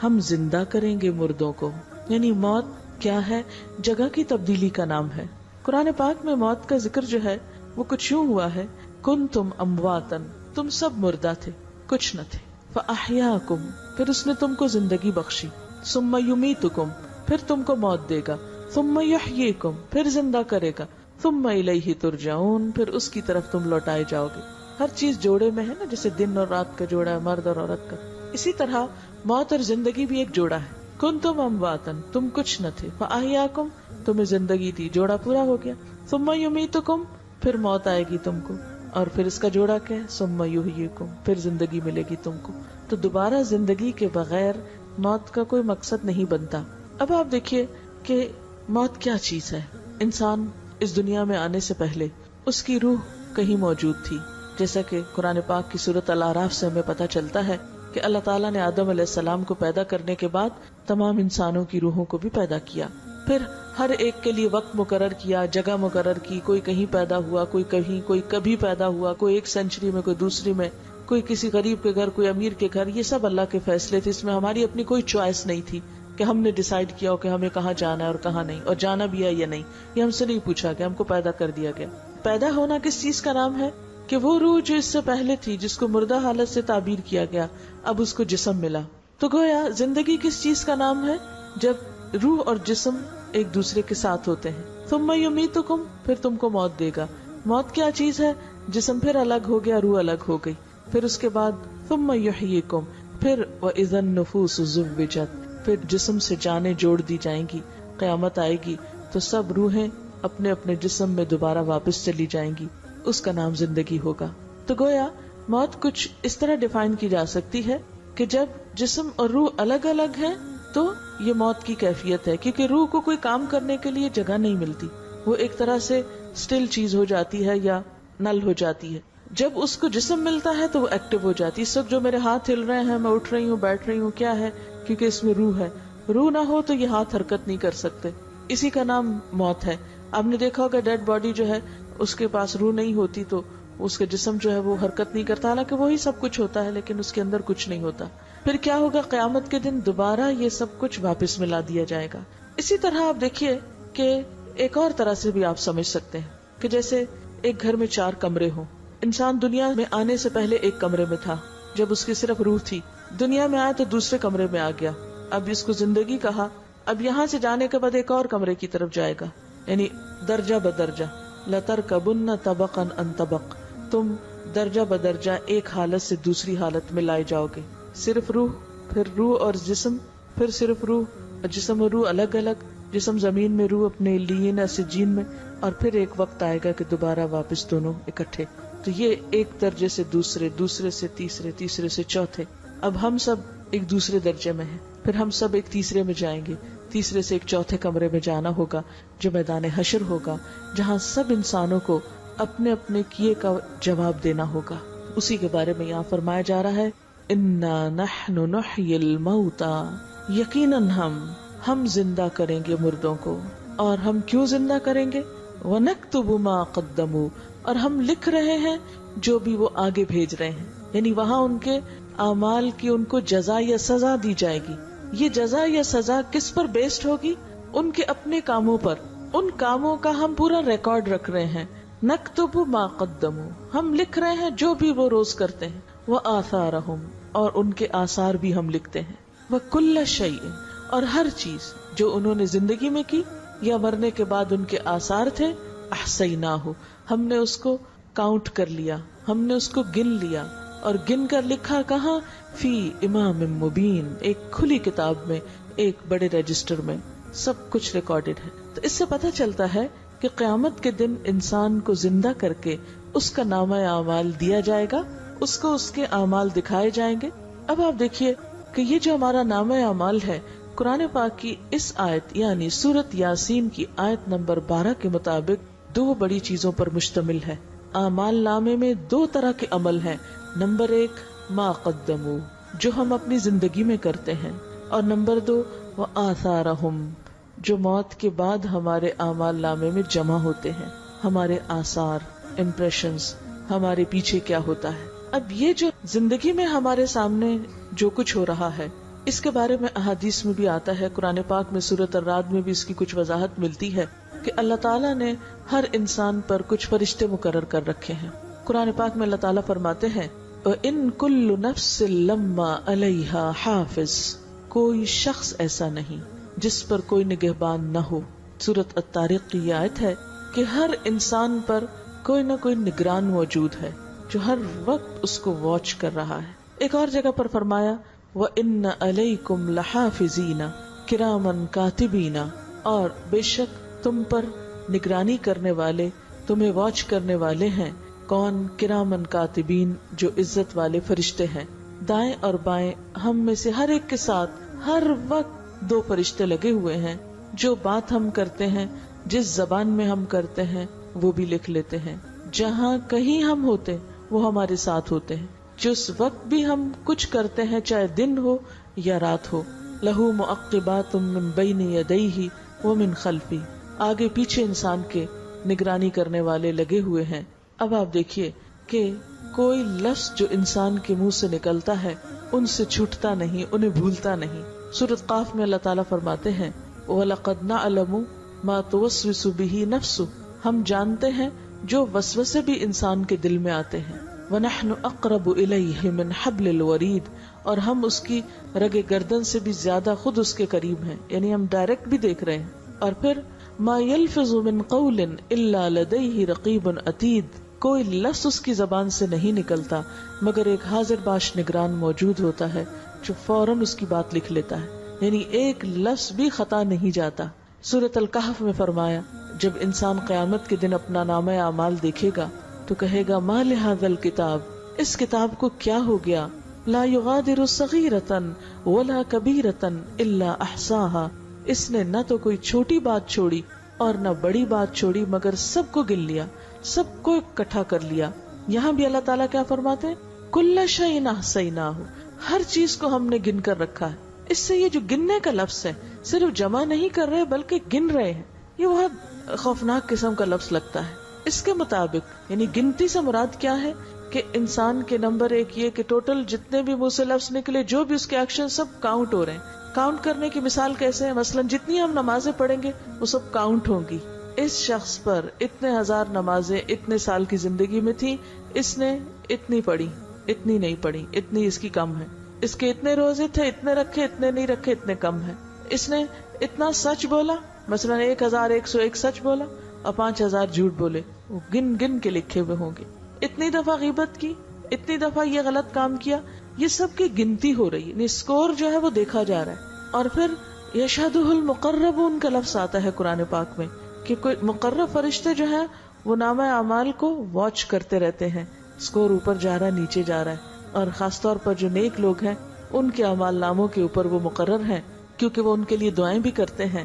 Speaker 1: ہم زندہ کریں گے مردوں کو. یعنی موت کیا ہے؟ جگہ کی تبدیلی کا نام ہے. قرآن پاک میں موت کا ذکر جو ہے وہ کچھ یوں ہوا ہے، کنتم امواتن، تم سب مردہ تھے، کچھ نہ تھے. فاحیاکم، پھر اس نے تم کو زندگی بخشی. ثم یمیتکم، پھر تم کو موت دے گا. ثم یحییکم، پھر زندہ کرے گا. ثم الیہ ترجعون، پھر اس کی طرف تم لوٹائے جاؤ گے. ہر چیز جوڑے میں ہے نا، جیسے دن اور رات کا جوڑا ہے، مرد اور عورت کا، اسی طرح موت اور زندگی بھی ایک جوڑا ہے. کنتم امواتن، تم کچھ نہ تھے. فاحیاکم، تمہیں زندگی دی، جوڑا پورا ہو گیا. ثم یمیتکم، پھر موت آئے گی تم کو، اور پھر اس کا جوڑا کیا ہے؟ ثم یحییکم، پھر زندگی ملے گی تم کو. تو دوبارہ زندگی کے بغیر موت کا کوئی مقصد نہیں بنتا. اب آپ دیکھیے کہ موت کیا چیز ہے. انسان اس دنیا میں آنے سے پہلے اس کی روح کہیں موجود تھی، جیسا کہ قرآن پاک کی سورۃ الاعراف سے ہمیں پتہ چلتا ہے کہ اللہ تعالیٰ نے آدم علیہ السلام کو پیدا کرنے کے بعد تمام انسانوں کی روحوں کو بھی پیدا کیا. پھر ہر ایک کے لیے وقت مقرر کیا، جگہ مقرر کی. کوئی کہیں پیدا ہوا، کوئی کہیں، کوئی کبھی پیدا ہوا، کوئی ایک سینچری میں، کوئی دوسری میں، کوئی کسی غریب کے گھر، کوئی امیر کے گھر. یہ سب اللہ کے فیصلے تھے، اس میں ہماری اپنی کوئی چوائس نہیں تھی کہ ہم نے ڈیسائیڈ کیا ہو کہ ہمیں کہاں جانا ہے اور کہاں نہیں، اور جانا بھی ہے یا نہیں. یہ ہم سے نہیں پوچھا کہ ہم کو پیدا کر دیا گیا. پیدا ہونا کس چیز کا نام ہے؟ کہ وہ روح جو اس سے پہلے تھی، جس کو مردہ حالت سے تعبیر کیا گیا، اب اس کو جسم ملا. تو گویا زندگی کس چیز کا نام ہے؟ جب روح اور جسم ایک دوسرے کے ساتھ ہوتے ہیں. ثم یمیتکم، پھر تم کو موت دے گا. موت کیا چیز ہے؟ جسم پھر الگ ہو گیا، روح الگ ہو گئی. پھر اس کے بعد ثم یحییکم، پھر وَإِذَا النُّفُوسُ زُوِّجَتْ، پھر جسم سے جانیں جوڑ دی جائیں گی. قیامت آئے گی تو سب روحیں اپنے اپنے جسم میں دوبارہ واپس چلی جائیں گی. اس کا نام زندگی ہوگا. تو گویا موت کچھ اس طرح ڈیفائن کی جا سکتی ہے کہ جب جسم اور روح الگ الگ ہیں تو یہ موت کی کیفیت ہے، کیونکہ روح کو کوئی کام کرنے کے لیے جگہ نہیں ملتی، وہ ایک طرح سے اسٹل چیز ہو جاتی ہے یا نل ہو جاتی ہے. جب اس کو جسم ملتا ہے تو وہ ایکٹیو ہو جاتی ہے. اس وقت جو میرے ہاتھ ہل رہے ہیں، میں اٹھ رہی ہوں، بیٹھ رہی ہوں، کیا ہے؟ کیونکہ اس میں روح ہے. روح نہ ہو تو یہ ہاتھ حرکت نہیں کر سکتے. اسی کا نام موت ہے. آپ نے دیکھا ہوگا ڈیڈ باڈی جو ہے اس کے پاس روح نہیں ہوتی تو اس کے جسم جو ہے وہ حرکت نہیں کرتا، حالانکہ وہی سب کچھ ہوتا ہے لیکن اس کے اندر کچھ نہیں ہوتا. پھر کیا ہوگا؟ قیامت کے دن دوبارہ یہ سب کچھ واپس ملا دیا جائے گا. اسی طرح آپ دیکھیے کہ ایک اور طرح سے بھی آپ سمجھ سکتے ہیں کہ جیسے ایک گھر میں 4 کمرے ہوں. انسان دنیا میں آنے سے پہلے ایک کمرے میں تھا، جب اس کی صرف روح تھی. دنیا میں آیا تو دوسرے کمرے میں آ گیا، اب اس کو زندگی کہا. اب یہاں سے جانے کے بعد ایک اور کمرے کی طرف جائے گا، یعنی درجہ بدرجہ. لَتَرْكَبُنَّ طَبَقًا عَنْ طَبَقٍ، تم درجہ بدرجہ ایک حالت سے دوسری حالت میں لائے جاؤ گے. صرف روح، پھر روح اور جسم، پھر صرف روح، جسم اور روح الگ الگ، جسم زمین میں، روح اپنے علیین سجین میں، اور پھر ایک وقت آئے گا کہ دوبارہ واپس دونوں اکٹھے. تو یہ ایک درجے سے دوسرے، دوسرے سے تیسرے، تیسرے سے چوتھے. اب ہم سب ایک دوسرے درجے میں ہیں، پھر ہم سب ایک تیسرے میں جائیں گے، تیسرے سے ایک چوتھے کمرے میں جانا ہوگا جو میدان حشر ہوگا، جہاں سب انسانوں کو اپنے اپنے کیے کا جواب دینا ہوگا. اسی کے بارے میں یہاں فرمایا جا رہا ہے انا نحن نحیی الموتى، یقیناً ہم زندہ کریں گے مردوں کو. اور ہم کیوں زندہ کریں گے؟ ونکتب ما قدموا، اور ہم لکھ رہے ہیں جو بھی وہ آگے بھیج رہے ہیں. یعنی وہاں ان کے اعمال کی ان کو جزا یا سزا دی جائے گی. یہ جزا یا سزا کس پر بیسڈ ہوگی؟ ان کے اپنے کاموں پر. ان کاموں کا ہم پورا ریکارڈ رکھ رہے ہیں. نکتب ما قدموا، ہم لکھ رہے ہیں جو بھی وہ روز کرتے ہیں. وآثارہم، اور ان کے آثار بھی ہم لکھتے ہیں. وکل شیء، اور ہر چیز جو انہوں نے زندگی میں کی یا مرنے کے بعد ان کے آثار تھے، احصیناہ، ہم نے اس کو کاؤنٹ کر لیا، ہم نے اس کو گن لیا. اور گن کر لکھا کہاں؟ فی امام مبین، ایک کھلی کتاب میں، ایک بڑے رجسٹر میں سب کچھ ریکارڈڈ ہے. تو اس سے پتہ چلتا ہے کہ قیامت کے دن انسان کو زندہ کر کے اس کا نامہ اعمال دیا جائے گا، اس کو اس کے اعمال دکھائے جائیں گے. اب آپ دیکھیے کہ یہ جو ہمارا نامہ اعمال ہے، قرآن پاک کی اس آیت یعنی سورت یاسین کی آیت نمبر 12 کے مطابق 2 بڑی چیزوں پر مشتمل ہے. اعمال نامے میں 2 طرح کے عمل ہیں. نمبر 1 ما قدموا، جو ہم اپنی زندگی میں کرتے ہیں، اور نمبر 2 وآثارہم، جو موت کے بعد ہمارے اعمال نامے میں جمع ہوتے ہیں. ہمارے آثار، امپریشنز، ہمارے پیچھے کیا ہوتا ہے. اب یہ جو زندگی میں ہمارے سامنے جو کچھ ہو رہا ہے، اس کے بارے میں احادیث میں بھی آتا ہے، قرآن پاک میں سورۃ الرعد میں بھی اس کی کچھ وضاحت ملتی ہے کہ اللہ تعالیٰ نے ہر انسان پر کچھ فرشتے مقرر کر رکھے ہیں. قرآن پاک میں اللہ تعالیٰ فرماتے ہیں وَإِن كُلُّ نَفْسٍ لَمَّا عَلَيْهَا حَافِظٌ، کوئی شخص ایسا نہیں جس پر کوئی نگہبان نہ ہو. سورۃ الطارق کی یہ آیت ہے کہ ہر انسان پر کوئی نہ کوئی نگران موجود ہے جو ہر وقت اس کو واچ کر رہا ہے. ایک اور جگہ پر فرمایا وَإِنَّ عَلَيْكُمْ لَحَافِظِينَ كِرَامًا كَاتِبِينَ، اور بے شک تم پر نگرانی کرنے والے، تمہیں واچ کرنے والے ہیں. کون؟ کرامن کاتبین، جو عزت والے فرشتے ہیں. دائیں اور بائیں ہم میں سے ہر ایک کے ساتھ ہر وقت 2 فرشتے لگے ہوئے ہیں. جو بات ہم کرتے ہیں، جس زبان میں ہم کرتے ہیں، وہ بھی لکھ لیتے ہیں. جہاں کہیں ہم ہوتے وہ ہمارے ساتھ ہوتے ہیں. جس وقت بھی ہم کچھ کرتے ہیں، چاہے دن ہو یا رات ہو. لہو معقبات من بین یدیہ ومن خلفہ، آگے پیچھے انسان کے نگرانی کرنے والے لگے ہوئے ہیں. اب آپ دیکھیے کہ کوئی لفظ جو انسان کے منہ سے نکلتا ہے ان سے چھوٹتا نہیں، انہیں بھولتا نہیں. سورۃ قاف میں اللہ تعالیٰ فرماتے ہیں وَلَقَدْ نَعْلَمُ مَا تُوَسْوِسُ بِهِ نَفْسُهُ، ہم جانتے ہیں جو وسوسے بھی انسان کے دل میں آتے ہیں. وَنَحْنُ أَقْرَبُ إِلَيْهِ مِنْ حَبْلِ الْوَرِيدِ، اور ہم اس کی رگ گردن سے بھی زیادہ خود اس کے قریب ہیں، یعنی ہم ڈائریکٹ بھی دیکھ رہے ہیں. اور پھر مَا يَلْفِظُ مِنْ قَوْلٍ إِلَّا لَدَيْهِ رَقِيبٌ عَتِيدٌ، کوئی لفظ اس کی زبان سے نہیں نکلتا مگر ایک حاضر باش نگران موجود ہوتا ہے جو فوراً اس کی بات لکھ لیتا ہے. یعنی ایک لفظ بھی خطا نہیں جاتا. سورۃ الکہف میں فرمایا جب انسان قیامت کے دن اپنا نامہ اعمال دیکھے گا تو کہے گا ما لہذا الکتاب، اس کتاب کو کیا ہو گیا، لا یغادر صغیرۃ ولا کبیرۃ الا احصاها، اس نے نہ تو کوئی چھوٹی بات چھوڑی اور نہ بڑی بات چھوڑی مگر سب کو گن لیا، سب کو اکٹھا کر لیا. یہاں بھی اللہ تعالیٰ کیا فرماتے ہیں کل شیء احصیناہ، ہر چیز کو ہم نے گن کر رکھا ہے. اس سے یہ جو گننے کا لفظ ہے صرف جمع نہیں کر رہے بلکہ گن رہے ہیں. یہ بہت خوفناک قسم کا لفظ لگتا ہے. اس کے مطابق، یعنی گنتی سے مراد کیا ہے کہ انسان کے نمبر ایک یہ کہ ٹوٹل جتنے بھی منہ سے لفظ نکلے، جو بھی اس کے ایکشن، سب کاؤنٹ ہو رہے ہیں. کاؤنٹ کرنے کی مثال کیسے ہے؟ مثلا جتنی ہم نمازیں پڑھیں گے وہ سب کاؤنٹ ہوں گی. اس شخص پر اتنے ہزار نمازیں اتنے سال کی زندگی میں تھی، اس نے اتنی پڑھی، اتنی نہیں پڑھی، اتنی اس کی کم ہے. اس کے اتنے روزے تھے، اتنے رکھے، اتنے نہیں رکھے، اتنے کم ہے. اس نے اتنا سچ بولا، مثلا 1101 سچ بولا اور 5000 جھوٹ بولے، وہ گن گن کے لکھے ہوئے ہوں گے. اتنی دفعہ غیبت کی، اتنی دفعہ یہ غلط کام کیا، یہ سب کی گنتی ہو رہی ہے. اسکور جو ہے وہ دیکھا جا رہا ہے. اور پھر یشہدہ المقربون کا لفظ آتا ہے قرآن پاک میں کہ کوئی مقرب فرشتے جو ہیں وہ نامہ اعمال کو واچ کرتے رہتے ہیں. اسکور اوپر جا رہا ہے، نیچے جا رہا ہے. اور خاص طور پر جو نیک لوگ ہیں ان کے اعمال ناموں کے اوپر وہ مقرر ہیں، کیونکہ وہ ان کے لیے دعائیں بھی کرتے ہیں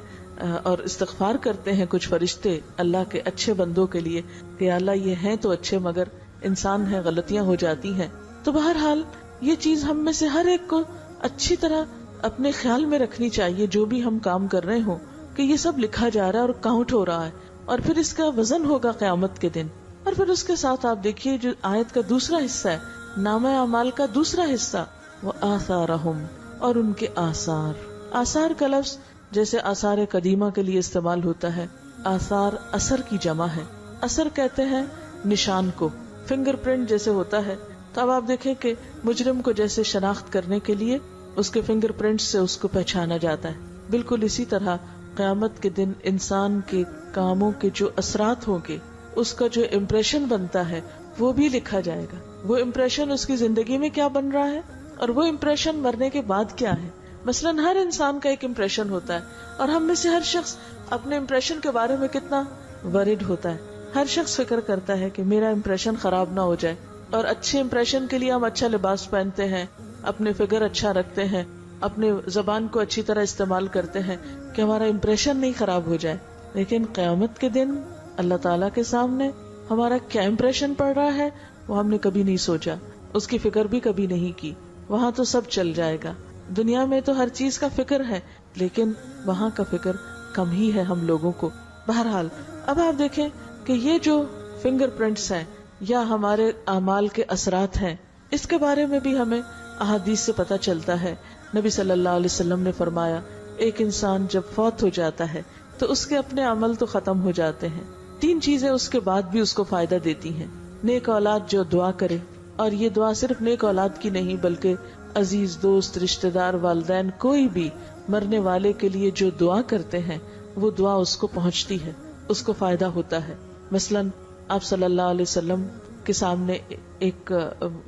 Speaker 1: اور استغفار کرتے ہیں کچھ فرشتے اللہ کے اچھے بندوں کے لیے کہ اللہ یہ ہیں تو اچھے مگر انسان ہیں، غلطیاں ہو جاتی ہیں. تو بہرحال یہ چیز ہم میں سے ہر ایک کو اچھی طرح اپنے خیال میں رکھنی چاہیے، جو بھی ہم کام کر رہے ہوں کہ یہ سب لکھا جا رہا ہے اور کاؤنٹ ہو رہا ہے، اور پھر اس کا وزن ہوگا قیامت کے دن. اور پھر اس کے ساتھ آپ دیکھیے جو آیت کا دوسرا حصہ ہے، نامہ اعمال کا دوسرا حصہ، وآثارہم، اور ان کے آثار. آثار کا لفظ جیسے آثار قدیمہ کے لیے استعمال ہوتا ہے، آثار اثر کی جمع ہے. اثر کہتے ہیں نشان کو، فنگر پرنٹ جیسے ہوتا ہے. تو اب آپ دیکھیں کہ مجرم کو جیسے شناخت کرنے کے لیے اس کے فنگر پرنٹ سے اس کو پہچانا جاتا ہے، بالکل اسی طرح قیامت کے دن انسان کے کاموں کے جو اثرات ہوں گے، اس کا جو امپریشن بنتا ہے وہ بھی لکھا جائے گا. وہ امپریشن اس کی زندگی میں کیا بن رہا ہے اور وہ امپریشن مرنے کے بعد کیا ہے. مثلا ہر انسان کا ایک امپریشن ہوتا ہے اور ہم میں سے ہر شخص اپنے امپریشن کے بارے میں کتنا ورڈ ہوتا ہے. ہر شخص فکر کرتا ہے کہ میرا امپریشن خراب نہ ہو جائے، اور اچھے امپریشن کے لیے ہم اچھا لباس پہنتے ہیں، اپنے فگر اچھا رکھتے ہیں، اپنے زبان کو اچھی طرح استعمال کرتے ہیں کہ ہمارا امپریشن نہیں خراب ہو جائے. لیکن قیامت کے دن اللہ تعالیٰ کے سامنے ہمارا کیا امپریشن پڑ رہا ہے وہ ہم نے کبھی نہیں سوچا، اس کی فکر بھی کبھی نہیں کی. وہاں تو سب چل جائے گا. دنیا میں تو ہر چیز کا فکر ہے، لیکن وہاں کا فکر کم ہی ہے ہم لوگوں کو. بہرحال اب آپ دیکھیں کہ یہ جو فنگر پرنٹس ہیں یا ہمارے اعمال کے اثرات ہیں، اس کے بارے میں بھی ہمیں احادیث سے پتہ چلتا ہے. نبی صلی اللہ علیہ وسلم نے فرمایا ایک انسان جب فوت ہو جاتا ہے تو اس کے اپنے عمل تو ختم ہو جاتے ہیں، 3 چیزیں اس کے بعد بھی اس کو فائدہ دیتی ہیں. نیک اولاد جو دعا کرے، اور یہ دعا صرف نیک اولاد کی نہیں بلکہ عزیز دوست، رشتہ دار، والدین، کوئی بھی مرنے والے کے لیے جو دعا کرتے ہیں وہ دعا اس کو پہنچتی ہے، اس کو فائدہ ہوتا ہے. مثلا آپ صلی اللہ علیہ وسلم کے سامنے ایک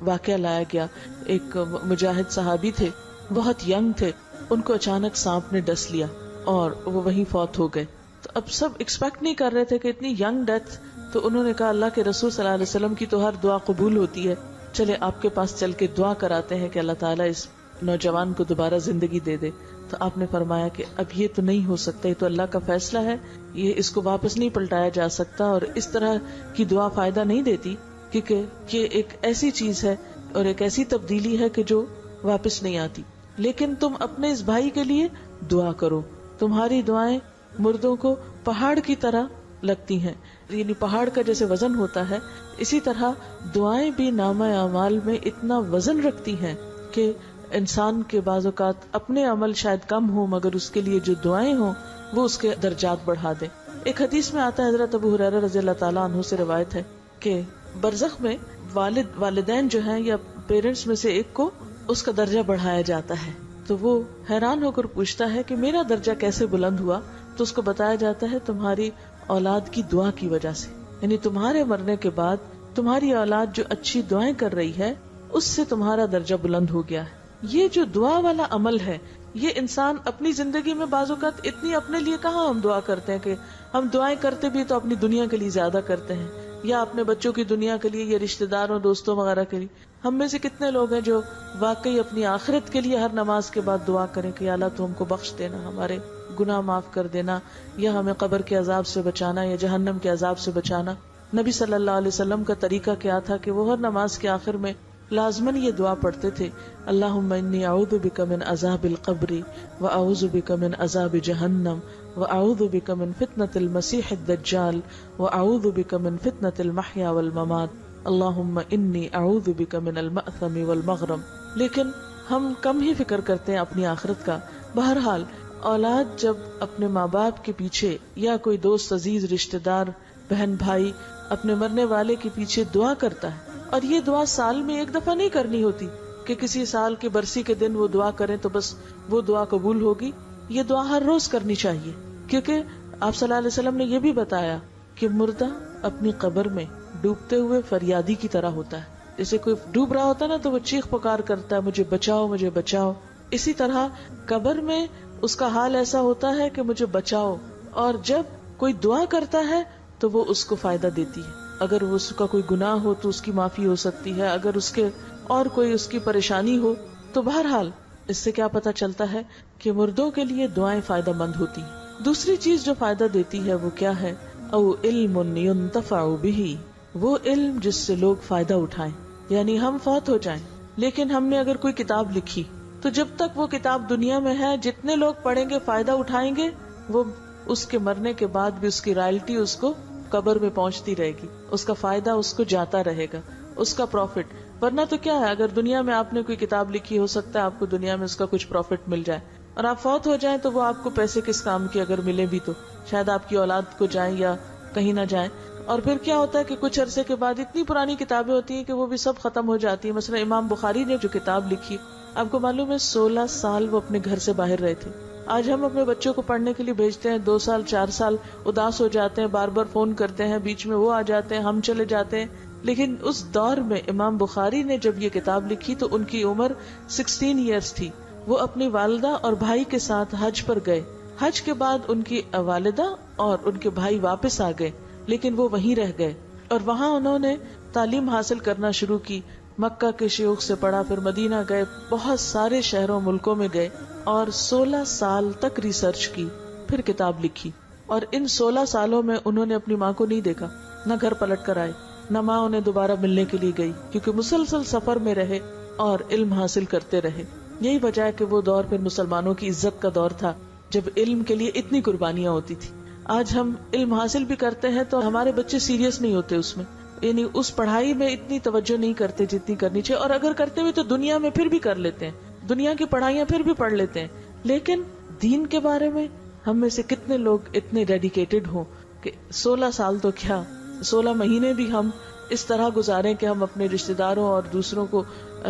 Speaker 1: واقعہ لایا گیا. ایک مجاہد صحابی تھے، بہت ینگ تھے، ان کو اچانک سانپ نے ڈس لیا اور وہ وہیں فوت ہو گئے. تو اب سب ایکسپیکٹ نہیں کر رہے تھے کہ اتنی ینگ ڈیتھ. تو انہوں نے کہا اللہ کے رسول صلی اللہ علیہ وسلم کی تو ہر دعا قبول ہوتی ہے، چلے آپ کے پاس چل کے دعا کراتے ہیں کہ اللہ تعالیٰ اس نوجوان کو دوبارہ زندگی دے دے. تو آپ نے فرمایا کہ اب یہ تو نہیں ہو سکتا، یہ تو اللہ کا فیصلہ ہے، یہ اس کو واپس نہیں پلٹایا جا سکتا، اور اس طرح کی دعا فائدہ نہیں دیتی، کیونکہ یہ ایک ایسی چیز ہے اور ایک ایسی تبدیلی ہے کہ جو واپس نہیں آتی. لیکن تم اپنے اس بھائی کے لیے دعا کرو، تمہاری دعائیں مردوں کو پہاڑ کی طرح لگتی ہیں. یعنی پہاڑ کا جیسے وزن ہوتا ہے، اسی طرح دعائیں بھی نامہ اعمال میں اتنا وزن رکھتی ہیں کہ انسان کے بعض اوقات اپنے عمل شاید کم ہو مگر اس کے لیے جو دعائیں ہوں وہ اس کے درجات بڑھا دیں. ایک حدیث میں آتا ہے، حضرت ابو ہریرہ رضی اللہ تعالیٰ عنہ سے روایت ہے کہ برزخ میں والدین جو ہیں یا پیرنٹس میں سے ایک کو اس کا درجہ بڑھایا جاتا ہے. تو وہ حیران ہو کر پوچھتا ہے کہ میرا درجہ کیسے بلند ہوا؟ تو اس کو بتایا جاتا ہے تمہاری اولاد کی دعا کی وجہ سے، یعنی تمہارے مرنے کے بعد تمہاری اولاد جو اچھی دعائیں کر رہی ہے اس سے تمہارا درجہ بلند ہو گیا ہے. یہ جو دعا والا عمل ہے، یہ انسان اپنی زندگی میں بعض اوقات اتنی اپنے لیے کہاں ہم دعا کرتے ہیں کہ ہم دعائیں کرتے بھی تو اپنی دنیا کے لیے زیادہ کرتے ہیں، یا اپنے بچوں کی دنیا کے لیے یا رشتہ داروں دوستوں وغیرہ کے لیے. ہم میں سے کتنے لوگ ہیں جو واقعی اپنی آخرت کے لیے ہر نماز کے بعد دعا کریں کہ یا اللہ تو ہم کو بخش دینا، ہمارے گناہ معاف کر دینا، یا ہمیں قبر کے عذاب سے بچانا یا جہنم کے عذاب سے بچانا. نبی صلی اللہ علیہ وسلم کا طریقہ کیا تھا کہ وہ ہر نماز کے آخر میں لازماً یہ دعا پڑھتے تھے، اللہم انی اعوذ بک من عذاب القبر واعوذ بک من عذاب جہنم واعوذ بک من فتنة المسیح الدجال واعوذ بک من فتنة المحیا والممات اللہم انی اعوذ بک من المأثم والمغرم. لیکن ہم کم ہی فکر کرتے ہیں اپنی آخرت کا. بہرحال اولاد جب اپنے ماں باپ کے پیچھے یا کوئی دوست عزیز رشتہ دار بہن بھائی اپنے مرنے والے کے پیچھے دعا کرتا ہے، اور یہ دعا سال میں ایک دفعہ نہیں کرنی ہوتی کہ کسی سال کی برسی کے دن وہ دعا کریں تو بس وہ دعا قبول ہوگی. یہ دعا ہر روز کرنی چاہیے، کیونکہ آپ صلی اللہ علیہ وسلم نے یہ بھی بتایا کہ مردہ اپنی قبر میں ڈوبتے ہوئے فریادی کی طرح ہوتا ہے. جیسے کوئی ڈوب رہا ہوتا ہے نا تو وہ چیخ پکار کرتا ہے، مجھے بچاؤ مجھے بچاؤ. اسی طرح قبر میں اس کا حال ایسا ہوتا ہے کہ مجھے بچاؤ. اور جب کوئی دعا کرتا ہے تو وہ اس کو فائدہ دیتی ہے. اگر اس کا کوئی گناہ ہو تو اس کی معافی ہو سکتی ہے، اگر اس کے اور کوئی اس کی پریشانی ہو تو بہرحال اس سے کیا پتہ چلتا ہے کہ مردوں کے لیے دعائیں فائدہ مند ہوتی ہیں. دوسری چیز جو فائدہ دیتی ہے وہ کیا ہے؟ او علم ينتفع به، وہ علم جس سے لوگ فائدہ اٹھائیں. یعنی ہم فوت ہو جائیں لیکن ہم نے اگر کوئی کتاب لکھی تو جب تک وہ کتاب دنیا میں ہے جتنے لوگ پڑھیں گے فائدہ اٹھائیں گے، وہ اس کے مرنے کے بعد بھی اس کی رائلٹی اس کو قبر میں پہنچتی رہے گی، اس کا فائدہ اس کو جاتا رہے گا، اس کا پروفٹ. ورنہ تو کیا ہے، اگر دنیا میں آپ نے کوئی کتاب لکھی ہو سکتا ہے آپ کو دنیا میں اس کا کچھ پروفٹ مل جائے، اور آپ فوت ہو جائیں تو وہ آپ کو پیسے کس کام کی، اگر ملے بھی تو شاید آپ کی اولاد کو جائیں یا کہیں نہ جائیں. اور پھر کیا ہوتا ہے کہ کچھ عرصے کے بعد اتنی پرانی کتابیں ہوتی ہیں کہ وہ بھی سب ختم ہو جاتی ہیں. مثلا امام بخاری نے جو کتاب لکھی، آپ کو معلوم ہے 16 سال وہ اپنے گھر سے باہر رہے تھے. آج ہم اپنے بچوں کو پڑھنے کے لیے بھیجتے ہیں، 2 سال 4 سال اداس ہو جاتے ہیں، بار بار فون کرتے ہیں، بیچ میں وہ آ جاتے ہیں، ہم چلے جاتے ہیں. لیکن اس دور میں امام بخاری نے جب یہ کتاب لکھی تو ان کی عمر 16 ایئرز تھی. وہ اپنی والدہ اور بھائی کے ساتھ حج پر گئے. حج کے بعد ان کی والدہ اور ان کے بھائی واپس آ گئے، لیکن وہ وہیں رہ گئے اور وہاں انہوں نے تعلیم حاصل کرنا شروع کی. مکہ کے شیوخ سے پڑھا، پھر مدینہ گئے، بہت سارے شہروں ملکوں میں گئے اور 16 سال تک ریسرچ کی، پھر کتاب لکھی. اور ان 16 سالوں میں انہوں نے اپنی ماں کو نہیں دیکھا، نہ گھر پلٹ کر آئے، نہ ماں انہیں دوبارہ ملنے کے لیے گئی، کیونکہ مسلسل سفر میں رہے اور علم حاصل کرتے رہے. یہی وجہ ہے کہ وہ دور پھر مسلمانوں کی عزت کا دور تھا جب علم کے لیے اتنی قربانیاں ہوتی تھی. آج ہم علم حاصل بھی کرتے ہیں تو ہمارے بچے سیریس نہیں ہوتے اس میں، یعنی اس پڑھائی میں اتنی توجہ نہیں کرتے جتنی کرنی چاہیے. اور اگر کرتے بھی تو دنیا میں پھر بھی کر لیتے ہیں، دنیا کی پڑھائیاں پھر بھی پڑھ لیتے ہیں، لیکن دین کے بارے میں ہم میں سے کتنے لوگ اتنے ڈیڈیکیٹڈ ہوں کہ 16 سال تو کیا 16 مہینے بھی ہم اس طرح گزاریں کہ ہم اپنے رشتہ داروں اور دوسروں کو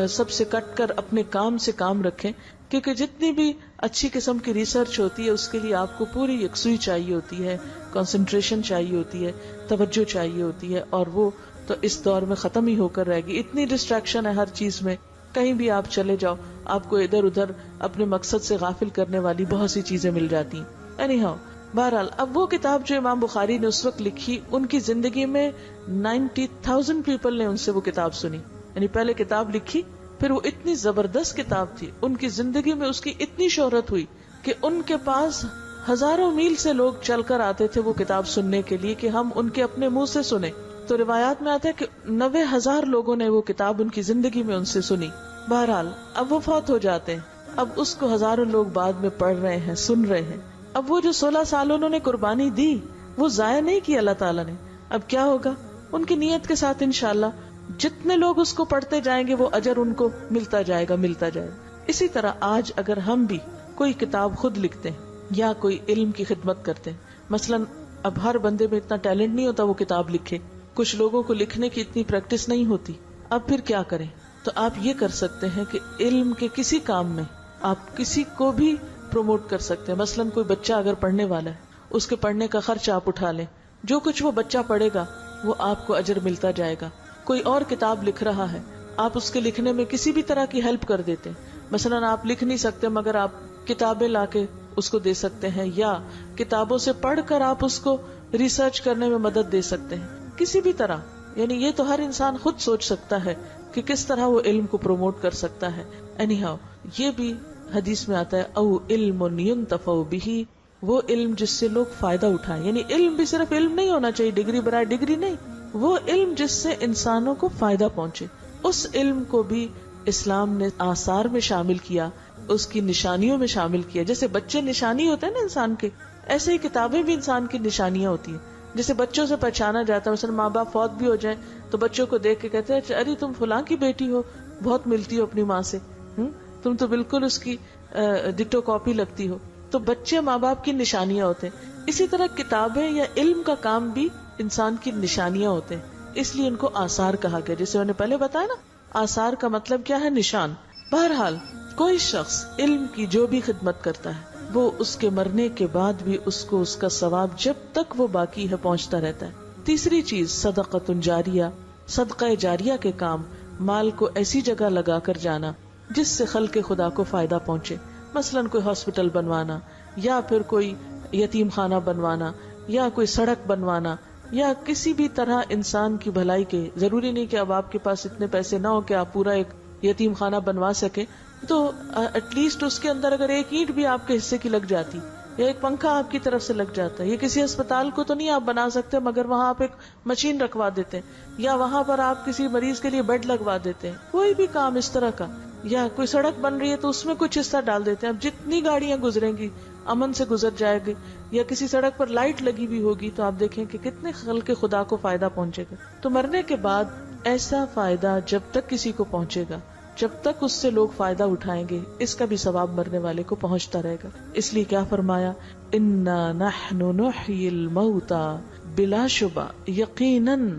Speaker 1: سب سے کٹ کر اپنے کام سے کام رکھیں. کیونکہ جتنی بھی اچھی قسم کی ریسرچ ہوتی ہے اس کے لیے آپ کو پوری یکسوئی چاہیے ہوتی ہے، کنسنٹریشن چاہیے ہوتی ہے، توجہ چاہیے ہوتی ہے، اور وہ تو اس دور میں ختم ہی ہو کر رہے گی. اتنی ڈسٹریکشن ہے ہر چیز میں، کہیں بھی آپ چلے جاؤ آپ کو ادھر ادھر اپنے مقصد سے غافل کرنے والی بہت سی چیزیں مل جاتی ہیں. اینی ہاؤ، بہرحال اب وہ کتاب جو امام بخاری نے اس وقت لکھی، ان کی زندگی میں 90,000 پیپل نے ان سے وہ کتاب سنی. یعنی پہلے کتاب لکھی، پھر وہ اتنی زبردست کتاب تھی، ان کی زندگی میں اس کی اتنی شہرت ہوئی کہ ان کے پاس ہزاروں میل سے لوگ چل کر آتے تھے وہ کتاب سننے کے لیے کہ ہم ان کے اپنے منہ سے سنیں. تو روایات میں آتا ہے کہ 90,000 لوگوں نے وہ کتاب ان کی زندگی میں ان سے سنی. بہرحال اب وہ فوت ہو جاتے ہیں، اب اس کو ہزاروں لوگ بعد میں پڑھ رہے ہیں، سن رہے ہیں. اب وہ جو 16 سال انہوں نے قربانی دی وہ ضائع نہیں کی اللہ تعالیٰ نے. اب کیا ہوگا؟ ان کی نیت کے ساتھ انشاءاللہ جتنے لوگ اس کو پڑھتے جائیں گے وہ اجر ان کو ملتا جائے گا. اسی طرح آج اگر ہم بھی کوئی کتاب خود لکھتے ہیں یا کوئی علم کی خدمت کرتے ہیں، مثلا اب ہر بندے میں اتنا ٹیلنٹ نہیں ہوتا وہ کتاب لکھے، کچھ لوگوں کو لکھنے کی اتنی پریکٹس نہیں ہوتی، اب پھر کیا کریں؟ تو آپ یہ کر سکتے ہیں کہ علم کے کسی کام میں آپ کسی کو بھی پروموٹ کر سکتے ہیں. مثلا کوئی بچہ اگر پڑھنے والا ہے، اس کے پڑھنے کا خرچ آپ اٹھا لیں، جو کچھ وہ بچہ پڑھے گا وہ آپ کو اجر ملتا جائے گا. کوئی اور کتاب لکھ رہا ہے، آپ اس کے لکھنے میں کسی بھی طرح کی ہیلپ کر دیتے ہیں. مثلا آپ لکھ نہیں سکتے مگر آپ کتابیں لا کے اس کو دے سکتے ہیں، یا کتابوں سے پڑھ کر آپ اس کو ریسرچ کرنے میں مدد دے سکتے ہیں کسی بھی طرح. یعنی یہ تو ہر انسان خود سوچ سکتا ہے کہ کس طرح وہ علم کو پروموٹ کر سکتا ہے. اینی ہاؤ، یہ بھی حدیث میں آتا ہے او علم ينتفع به، وہ علم جس سے لوگ فائدہ اٹھائیں. یعنی علم بھی صرف علم نہیں ہونا چاہیے، ڈگری برائے ڈگری نہیں، وہ علم جس سے انسانوں کو فائدہ پہنچے. اس علم کو بھی اسلام نے آثار میں شامل کیا، اس کی نشانیوں میں شامل کیا. جیسے بچے نشانی ہوتے ہیں نا انسان کے، ایسے ہی کتابیں بھی انسان کی نشانیاں ہوتی ہیں. جیسے بچوں سے پہچانا جاتا ہے، مثلا ماں باپ فوت بھی ہو جائیں تو بچوں کو دیکھ کے کہتے ہیں ارے تم فلاں کی بیٹی ہو، بہت ملتی ہو اپنی ماں سے، تم تو بالکل اس کی ڈٹو کاپی لگتی ہو. تو بچے ماں باپ کی نشانیاں ہوتے ہیں. اسی طرح کتابیں یا علم کا کام بھی انسان کی نشانیاں ہوتے ہیں، اس لیے ان کو آثار کہا گیا. جیسے میں نے پہلے بتایا نا، آثار کا مطلب کیا ہے؟ نشان. بہرحال کوئی شخص علم کی جو بھی خدمت کرتا ہے وہ اس کے مرنے کے بعد بھی اس کو اس کا ثواب جب تک وہ باقی ہے پہنچتا رہتا ہے. تیسری چیز صدقۃ جاریہ، صدقہ جاریہ کے کام. مال کو ایسی جگہ لگا کر جانا جس سے خلق خدا کو فائدہ پہنچے، مثلا کوئی ہاسپٹل بنوانا، یا پھر کوئی یتیم خانہ بنوانا، یا کوئی سڑک بنوانا، یا کسی بھی طرح انسان کی بھلائی کے. ضروری نہیں کہ اب آپ کے پاس اتنے پیسے نہ ہو کہ آپ پورا ایک یتیم خانہ بنوا سکے، تو ایٹ لیسٹ اس کے اندر اگر ایک اینٹ بھی آپ کے حصے کی لگ جاتی، یا ایک پنکھا آپ کی طرف سے لگ جاتا ہے. یہ کسی اسپتال کو تو نہیں آپ بنا سکتے، مگر وہاں آپ ایک مشین رکھوا دیتے ہیں، یا وہاں پر آپ کسی مریض کے لیے بیڈ لگوا دیتے ہیں. کوئی بھی کام اس طرح کا، یا کوئی سڑک بن رہی ہے تو اس میں کچھ حصہ ڈال دیتے ہیں. اب جتنی گاڑیاں گزریں گی امن سے گزر جائے گی، یا کسی سڑک پر لائٹ لگی ہوئی ہوگی تو آپ دیکھیں کہ کتنے خلق خدا کو فائدہ پہنچے گا. تو مرنے کے بعد ایسا فائدہ جب تک کسی کو پہنچے گا، جب تک اس سے لوگ فائدہ اٹھائیں گے، اس کا بھی ثواب مرنے والے کو پہنچتا رہے گا. اس لیے کیا فرمایا؟ انا نحن نحیی الموتى، بلا شبہ یقیناً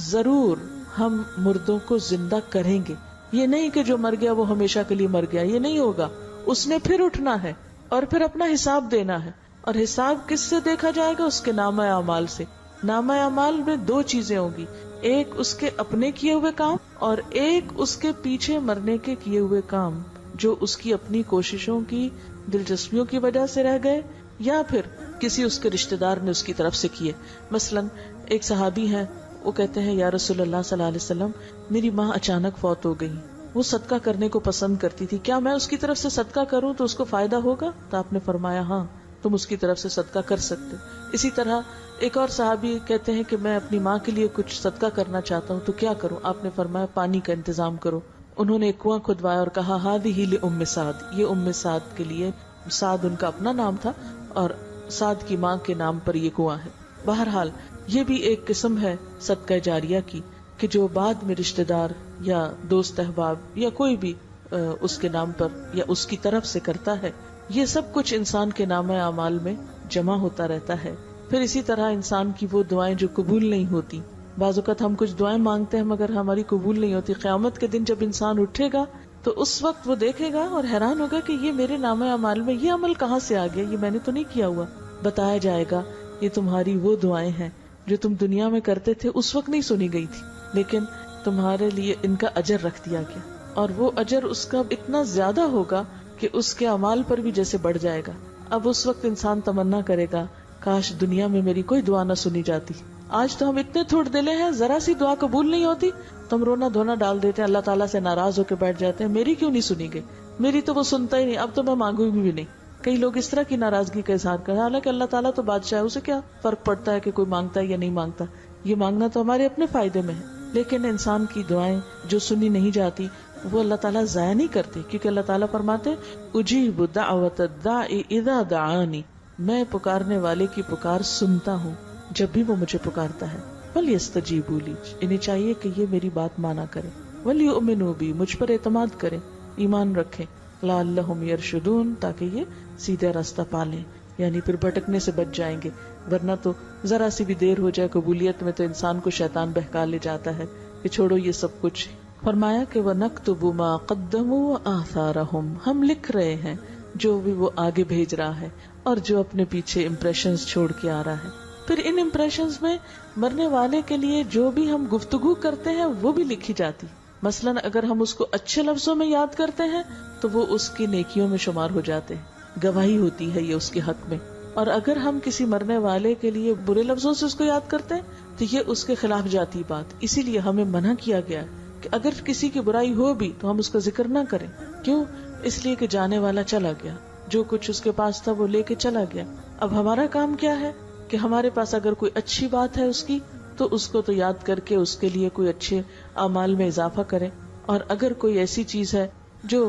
Speaker 1: ضرور ہم مردوں کو زندہ کریں گے. یہ نہیں کہ جو مر گیا وہ ہمیشہ کے لیے مر گیا، یہ نہیں ہوگا. اس نے پھر اٹھنا ہے اور پھر اپنا حساب دینا ہے. اور حساب کس سے دیکھا جائے گا؟ اس کے نامہ اعمال سے. نامہ اعمال میں دو چیزیں ہوں گی، ایک اس کے اپنے کیے ہوئے کام، اور ایک اس کے پیچھے مرنے کے کیے ہوئے کام، جو اس کی اپنی کوششوں کی دلچسپیوں کی وجہ سے رہ گئے، یا پھر کسی اس کے رشتہ دار نے اس کی طرف سے کیے. مثلا ایک صحابی ہیں، وہ کہتے ہیں یا رسول اللہ صلی اللہ علیہ وسلم، میری ماں اچانک فوت ہو گئی، وہ صدقہ کرنے کو پسند کرتی تھی، کیا میں اس کی طرف سے صدقہ کروں تو اس کو فائدہ ہوگا؟ تو آپ نے فرمایا ہاں، تم اس کی طرف سے صدقہ کر سکتے. اسی طرح ایک اور صحابی کہتے ہیں کہ میں اپنی ماں کے لیے کچھ صدقہ کرنا چاہتا ہوں تو کیا کروں؟ آپ نے فرمایا پانی کا انتظام کرو. انہوں نے ایک کنواں کھدوایا اور کہا ہذہ لأم سعد، یہ ام سعد کے لیے. سعد ان کا اپنا نام تھا اور سعد کی ماں کے نام پر یہ کنواں ہے. بہرحال یہ بھی ایک قسم ہے صدقہ جاریہ کی، کہ جو بعد میں رشتہ دار یا دوست احباب یا کوئی بھی اس کے نام پر یا اس کی طرف سے کرتا ہے. یہ سب کچھ انسان کے نامہ اعمال میں جمع ہوتا رہتا ہے. پھر اسی طرح انسان کی وہ دعائیں جو قبول نہیں ہوتی، بعض اوقات ہم کچھ دعائیں مانگتے ہیں مگر ہماری قبول نہیں ہوتی. قیامت کے دن جب انسان اٹھے گا تو اس وقت وہ دیکھے گا اور حیران ہوگا کہ یہ میرے نامہ اعمال میں یہ عمل کہاں سے آ گیا، یہ میں نے تو نہیں کیا ہوا. بتایا جائے گا یہ تمہاری وہ دعائیں ہیں جو تم دنیا میں کرتے تھے، اس وقت نہیں سنی گئی تھی، لیکن تمہارے لیے ان کا اجر رکھ دیا گیا، اور وہ اجر اس کا اتنا زیادہ ہوگا کہ اس کے اعمال پر بھی جیسے بڑھ جائے گا. اب اس وقت انسان تمنا کرے گا کاش دنیا میں میری کوئی دعا نہ سنی جاتی. آج تو ہم اتنے تھوڑ دلے ہیں، ذرا سی دعا قبول نہیں ہوتی تو ہم رونا دھونا ڈال دیتے ہیں، اللہ تعالیٰ سے ناراض ہو کے بیٹھ جاتے ہیں، میری کیوں نہیں سنی گئی، میری تو وہ سنتا ہی نہیں، اب تو میں مانگوں گی بھی نہیں. کئی لوگ اس طرح کی ناراضگی کا اظہار کرتے ہیں، حالانکہ اللہ تعالیٰ تو بادشاہ ہے، اسے کیا فرق پڑتا ہے کہ کوئی مانگتا ہے یا نہیں مانگتا. یہ مانگنا تو ہمارے اپنے فائدے میں ہے، لیکن انسان کی دعائیں جو سنی نہیں جاتی وہ اللہ تعالیٰ ضائع نہیں کرتے، کیونکہ اللہ تعالیٰ فرماتے اجیب دعوت الداعی اذا دعانی، میں پکارنے والے کی پکار سنتا ہوں جب بھی وہ مجھے پکارتا ہے. ولیستجیبوا لی، انہیں چاہیے کہ یہ میری بات مانا کریں. ولیؤمنوا بی، مجھ پر اعتماد کریں، ایمان رکھیں. لعلہم یرشدون، تاکہ یہ سیدھا راستہ پالیں، یعنی پھر بھٹکنے سے بچ جائیں گے. ورنہ تو ذرا سی بھی دیر ہو جائے قبولیت میں تو انسان کو شیطان بہکا لے جاتا ہے کہ چھوڑو یہ سب کچھ. فرمایا کہ وَنَكْتُبُ مَا قَدَّمُوا وَآثَارَهُمْ، ہم لکھ رہے ہیں جو بھی وہ آگے بھیج رہا ہے اور جو اپنے پیچھے امپریشنز چھوڑ کے آ رہا ہے. پھر ان امپریشنز میں مرنے والے کے لیے جو بھی ہم گفتگو کرتے ہیں وہ بھی لکھی جاتی. مثلاً اگر ہم اس کو اچھے لفظوں میں یاد کرتے ہیں تو وہ اس کی نیکیوں میں شمار ہو جاتے ہیں، گواہی ہوتی ہے یہ اس کے حق میں. اور اگر ہم کسی مرنے والے کے لیے برے لفظوں سے اس کو یاد کرتے ہیں تو یہ اس کے خلاف جاتی بات. اسی لیے ہمیں منع کیا گیا کہ اگر کسی کی برائی ہو بھی تو ہم اس کا ذکر نہ کریں. کیوں؟ اس لیے کہ جانے والا چلا گیا، جو کچھ اس کے پاس تھا وہ لے کے چلا گیا. اب ہمارا کام کیا ہے کہ ہمارے پاس اگر کوئی اچھی بات ہے اس کی تو اس کو تو یاد کر کے اس کے لیے کوئی اچھے اعمال میں اضافہ کریں، اور اگر کوئی ایسی چیز ہے جو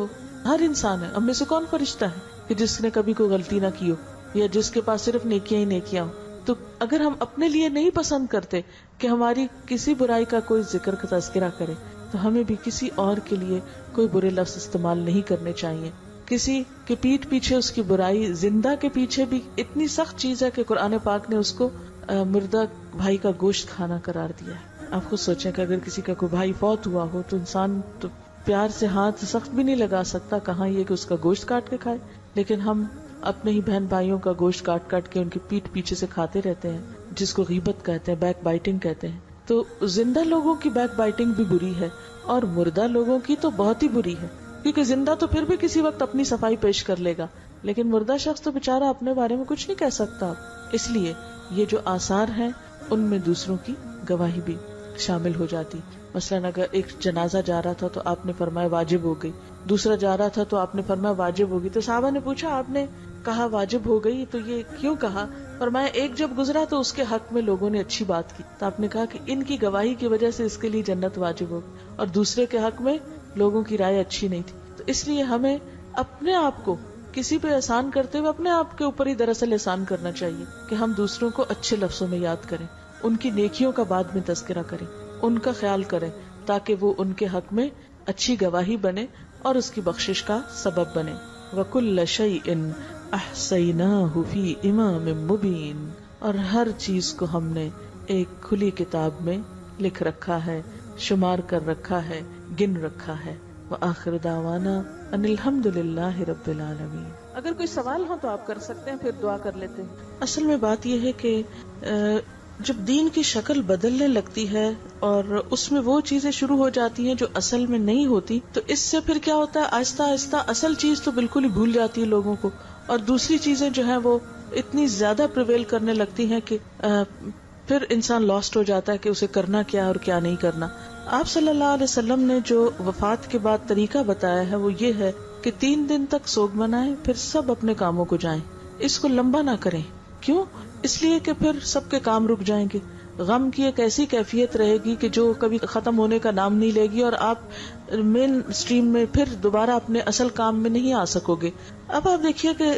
Speaker 1: ہر انسان ہے، ہم میں سے کون فرشتہ ہے کہ جس نے کبھی کوئی غلطی نہ کی ہو یا جس کے پاس صرف نیکیاں ہی نیکیاں ہوں، تو اگر ہم اپنے لیے نہیں پسند کرتے کہ ہماری کسی برائی کا کوئی ذکر کا تذکرہ کرے، تو ہمیں بھی کسی اور کے لیے کوئی برے لفظ استعمال نہیں کرنے چاہیے. کسی کے پیٹھ پیچھے اس کی برائی، زندہ کے پیچھے بھی اتنی سخت چیز ہے کہ قرآن پاک نے اس کو مردہ بھائی کا گوشت کھانا قرار دیا ہے. آپ خود سوچیں کہ اگر کسی کا کوئی بھائی فوت ہوا ہو تو انسان تو پیار سے ہاتھ سخت بھی نہیں لگا سکتا، کہاں یہ کہ اس کا گوشت کاٹ کے کھائے. لیکن ہم اپنے ہی بہن بھائیوں کا گوشت کاٹ کاٹ کے ان کی پیٹھ پیچھے سے کھاتے رہتے ہیں، جس کو غیبت کہتے ہیں، بیک بائٹنگ کہتے ہیں. تو زندہ لوگوں کی بیک بائٹنگ بھی بری ہے اور مردہ لوگوں کی تو بہت ہی بری ہے، کیونکہ زندہ تو پھر بھی کسی وقت اپنی صفائی پیش کر لے گا، لیکن مردہ شخص تو بےچارا اپنے بارے میں کچھ نہیں کہہ سکتا. اس لیے یہ جو آثار ہیں ان میں دوسروں کی گواہی بھی شامل ہو جاتی. مثلاً اگر ایک جنازہ جا رہا تھا تو آپ نے فرمایا واجب ہو گئی، دوسرا جا رہا تھا تو آپ نے فرمایا واجب ہوگی. تو صحابہ نے پوچھا آپ نے کہا واجب ہو گئی تو یہ کیوں کہا؟ فرمایا ایک جب گزرا تو اس کے حق میں لوگوں نے اچھی بات کی، تو آپ نے کہا کہ ان کی گواہی کی وجہ سے اس کے لیے جنت واجب ہوگی، اور دوسرے کے حق میں لوگوں کی رائے اچھی نہیں تھی. تو اس لیے ہمیں اپنے آپ کو کسی پہ احسان کرتے ہوئے اپنے آپ کے اوپر ہی دراصل احسان کرنا چاہیے کہ ہم دوسروں کو اچھے لفظوں میں یاد کریں، ان کی نیکیوں کا بعد میں تذکرہ کریں، ان کا خیال کریں تاکہ وہ ان کے حق میں اچھی گواہی بنے اور اس کی بخشش کا سبب بنے. وَكُلَّ شَيْءٍ أَحْصَيْنَاهُ فِي إِمَامٍ مُبِينٍ، اور ہر چیز کو ہم نے ایک کھلی کتاب میں لکھ رکھا ہے، شمار کر رکھا ہے، گن رکھا ہے. وآخر دعوانا ان الحمد للہ رب العالمین. اگر کوئی سوال ہو تو آپ کر سکتے ہیں، پھر دعا کر لیتے ہیں. اصل میں بات یہ ہے کہ جب دین کی شکل بدلنے لگتی ہے اور اس میں وہ چیزیں شروع ہو جاتی ہیں جو اصل میں نہیں ہوتی، تو اس سے پھر کیا ہوتا ہے، آہستہ آہستہ اصل چیز تو بالکل ہی بھول جاتی ہے لوگوں کو، اور دوسری چیزیں جو ہیں وہ اتنی زیادہ پریویل کرنے لگتی ہیں کہ پھر انسان لاسٹ ہو جاتا ہے کہ اسے کرنا کیا اور کیا نہیں کرنا. آپ صلی اللہ علیہ وسلم نے جو وفات کے بعد طریقہ بتایا ہے وہ یہ ہے کہ 3 دن تک سوگ منائیں، پھر سب اپنے کاموں کو جائیں. اس کو لمبا نہ کریں. کیوں؟ اس لیے کہ پھر سب کے کام رک جائیں گے. غم کی ایک ایسی کیفیت رہے گی کہ جو کبھی ختم ہونے کا نام نہیں لے گی، اور آپ مین سٹریم میں پھر دوبارہ اپنے اصل کام میں نہیں آ سکو گے. اب آپ دیکھیے کہ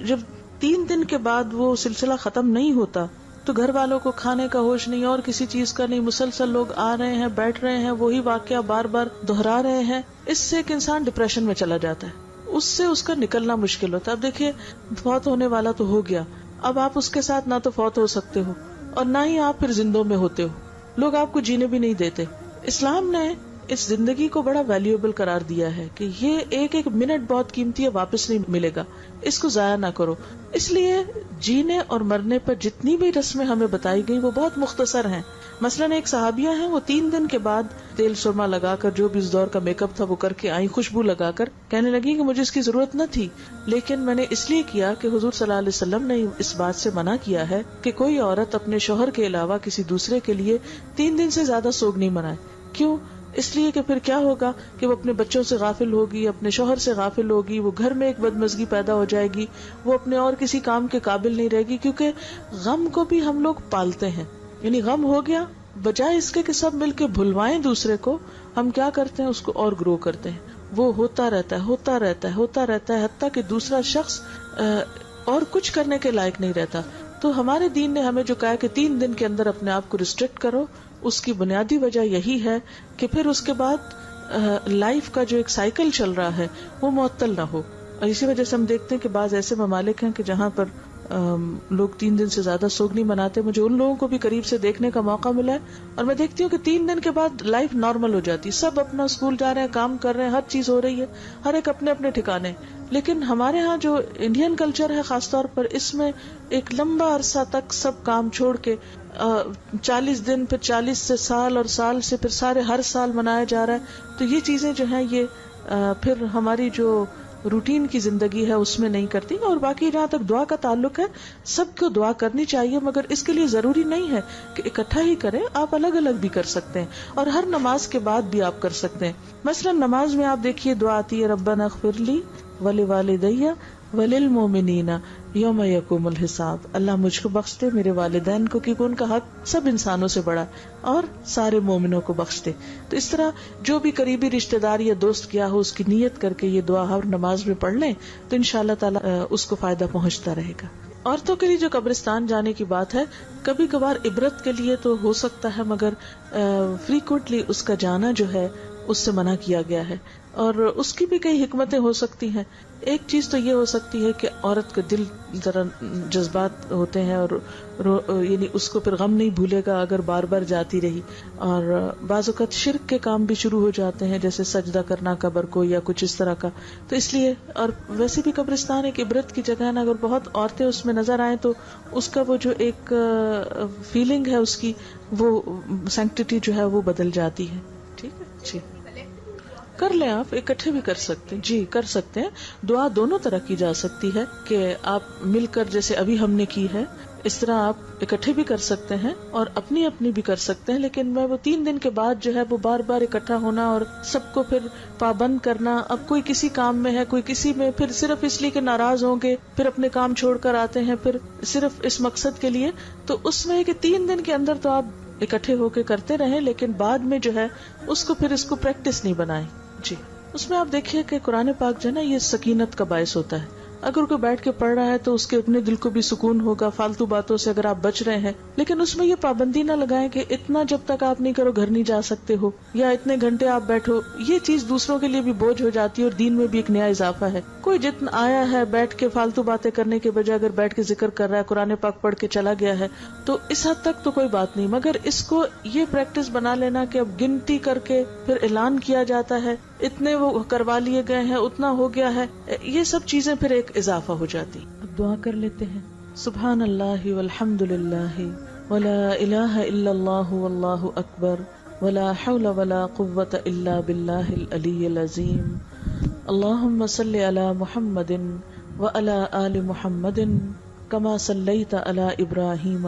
Speaker 1: جب 3 دن کے بعد وہ سلسلہ ختم نہیں ہوتا تو گھر والوں کو کھانے کا ہوش نہیں اور کسی چیز کا نہیں، مسلسل لوگ آ رہے ہیں، بیٹھ رہے ہیں، وہی واقعہ بار بار دہرا رہے ہیں. اس سے ایک انسان ڈپریشن میں چلا جاتا ہے، اس سے اس کا نکلنا مشکل ہوتا ہے. اب دیکھیے فوت ہونے والا تو ہو گیا، اب آپ اس کے ساتھ نہ تو فوت ہو سکتے ہو اور نہ ہی آپ پھر زندوں میں ہوتے ہو، لوگ آپ کو جینے بھی نہیں دیتے. اسلام نے اس زندگی کو بڑا ویلیوبل قرار دیا ہے کہ یہ ایک ایک منٹ بہت قیمتی ہے، واپس نہیں ملے گا، اس کو ضائع نہ کرو. اس لیے جینے اور مرنے پر جتنی بھی رسمیں ہمیں بتائی گئی وہ بہت مختصر ہیں. مثلاً ایک صحابیہ ہیں، وہ 3 دن کے بعد تیل سرما لگا کر، جو بھی اس دور کا میک اپ تھا وہ کر کے آئی، خوشبو لگا کر، کہنے لگی کہ مجھے اس کی ضرورت نہ تھی، لیکن میں نے اس لیے کیا کہ حضور صلی اللہ علیہ وسلم نے اس بات سے منع کیا ہے کہ کوئی عورت اپنے شوہر کے علاوہ کسی دوسرے کے لیے 3 دن سے زیادہ سوگ نہیں منائے. کیوں؟ اس لیے کہ پھر کیا ہوگا کہ وہ اپنے بچوں سے غافل ہوگی، اپنے شوہر سے غافل ہوگی، وہ گھر میں ایک بدمزگی پیدا ہو جائے گی، وہ اپنے اور کسی کام کے قابل نہیں رہے گی. کیونکہ غم کو بھی ہم لوگ پالتے ہیں، یعنی غم ہو گیا، بجائے اس کے کہ سب مل کے بھلوائیں دوسرے کو، ہم کیا کرتے ہیں، اس کو اور گرو کرتے ہیں. وہ ہوتا رہتا ہے، ہوتا رہتا ہے، ہوتا رہتا ہے، حتیٰ کہ دوسرا شخص اور کچھ کرنے کے لائق نہیں رہتا. تو ہمارے دین نے ہمیں جو کہا کہ 3 دن کے اندر اپنے آپ کو ریسٹرکٹ کرو، اس کی بنیادی وجہ یہی ہے کہ پھر اس کے بعد لائف کا جو ایک سائیکل چل رہا ہے وہ معطل نہ ہو. اور اسی وجہ سے ہم دیکھتے ہیں کہ بعض ایسے ممالک ہیں کہ جہاں پر لوگ 3 دن سے زیادہ سوگ نہیں مناتے. مجھے ان لوگوں کو بھی قریب سے دیکھنے کا موقع ملا ہے اور میں دیکھتی ہوں کہ 3 دن کے بعد لائف نارمل ہو جاتی، سب اپنا اسکول جا رہے ہیں، کام کر رہے ہیں، ہر چیز ہو رہی ہے، ہر ایک اپنے اپنے ٹھکانے. لیکن ہمارے ہاں جو انڈین کلچر ہے خاص طور پر، اس میں ایک لمبا عرصہ تک سب کام چھوڑ کے 40 دن، پھر 40 سے سال، اور سال سے پھر سارے ہر سال منایا جا رہا ہے. تو یہ چیزیں جو ہیں یہ پھر ہماری جو روٹین کی زندگی ہے اس میں نہیں کرتی. اور باقی جہاں تک دعا کا تعلق ہے، سب کو دعا کرنی چاہیے، مگر اس کے لیے ضروری نہیں ہے کہ اکٹھا ہی کریں، آپ الگ الگ بھی کر سکتے ہیں اور ہر نماز کے بعد بھی آپ کر سکتے ہیں. مثلا نماز میں آپ دیکھیے دعا آتی ہے ربنا اغفر لی ولوالدی وللمؤمنین یوم یقوم الحساب. اللہ مجھ کو بخش دے, میرے والدین کو, کیونکہ ان کا حق سب انسانوں سے بڑا, اور سارے مومنوں کو بخش دے. تو اس طرح جو بھی قریبی رشتہ دار یا دوست کیا ہو, اس کی نیت کر کے یہ دعا ہر نماز میں پڑھ لیں تو انشاءاللہ تعالی اس کو فائدہ پہنچتا رہے گا. عورتوں کے لیے جو قبرستان جانے کی بات ہے, کبھی کبھار عبرت کے لیے تو ہو سکتا ہے, مگر فریکوینٹلی اس کا جانا جو ہے اس سے منع کیا گیا ہے, اور اس کی بھی کئی حکمتیں ہو سکتی ہیں. ایک چیز تو یہ ہو سکتی ہے کہ عورت کا دل ذرا جذبات ہوتے ہیں, اور یعنی اس کو پھر غم نہیں بھولے گا اگر بار بار جاتی رہی, اور بعض اوقات شرک کے کام بھی شروع ہو جاتے ہیں, جیسے سجدہ کرنا قبر کو یا کچھ اس طرح کا. تو اس لیے, اور ویسے بھی قبرستان ایک عبرت کی جگہ ہے نا, اگر بہت عورتیں اس میں نظر آئیں تو اس کا وہ جو ایک فیلنگ ہے اس کی, وہ سینکٹیٹی جو ہے وہ بدل جاتی ہے. ٹھیک ہے جی, کر لیں آپ, اکٹھے بھی کر سکتے ہیں جی, کر سکتے ہیں. دعا دونوں طرح کی جا سکتی ہے کہ آپ مل کر, جیسے ابھی ہم نے کی ہے, اس طرح آپ اکٹھے بھی کر سکتے ہیں اور اپنی اپنی بھی کر سکتے ہیں. لیکن میں وہ 3 دن کے بعد جو ہے وہ بار بار اکٹھا ہونا اور سب کو پھر پابند کرنا, اب کوئی کسی کام میں ہے, کوئی کسی میں, پھر صرف اس لیے کہ ناراض ہوں گے پھر اپنے کام چھوڑ کر آتے ہیں, پھر صرف اس مقصد کے لیے. تو اس میں کہ 3 دن کے اندر تو آپ اکٹھے ہو کے کرتے رہیں, لیکن بعد میں جو ہے اس کو پھر اس کو پریکٹس نہیں بنائیں جی. اس میں آپ دیکھیے کہ قرآن پاک جو ہے نا, یہ سکینت کا باعث ہوتا ہے. اگر کوئی بیٹھ کے پڑھ رہا ہے تو اس کے اپنے دل کو بھی سکون ہوگا, فالتو باتوں سے اگر آپ بچ رہے ہیں. لیکن اس میں یہ پابندی نہ لگائیں کہ اتنا جب تک آپ نہیں کرو گھر نہیں جا سکتے ہو, یا اتنے گھنٹے آپ بیٹھو. یہ چیز دوسروں کے لیے بھی بوجھ ہو جاتی ہے, اور دین میں بھی ایک نیا اضافہ ہے. کوئی جتنا آیا ہے بیٹھ کے فالتو باتیں کرنے کے بجائے اگر بیٹھ کے ذکر کر رہا ہے, قرآن پاک پڑھ کے چلا گیا ہے, تو اس حد تک تو کوئی بات نہیں. مگر اس کو یہ پریکٹس بنا لینا کہ اب گنتی کر کے پھر اعلان کیا جاتا ہے, اتنے وہ کروا لیے گئے ہیں, اتنا ہو گیا ہے, یہ سب چیزیں پھر ایک اضافہ ہو جاتی. اب دعا کر لیتے ہیں. سبحان اللہ والحمد للہ ولا الہ الا اللہ واللہ اکبر ولا حول ولا قوة الا باللہ العلی العظیم. اللہم صل علی محمد وعلی آل محمد کما صلیت علی ابراہیم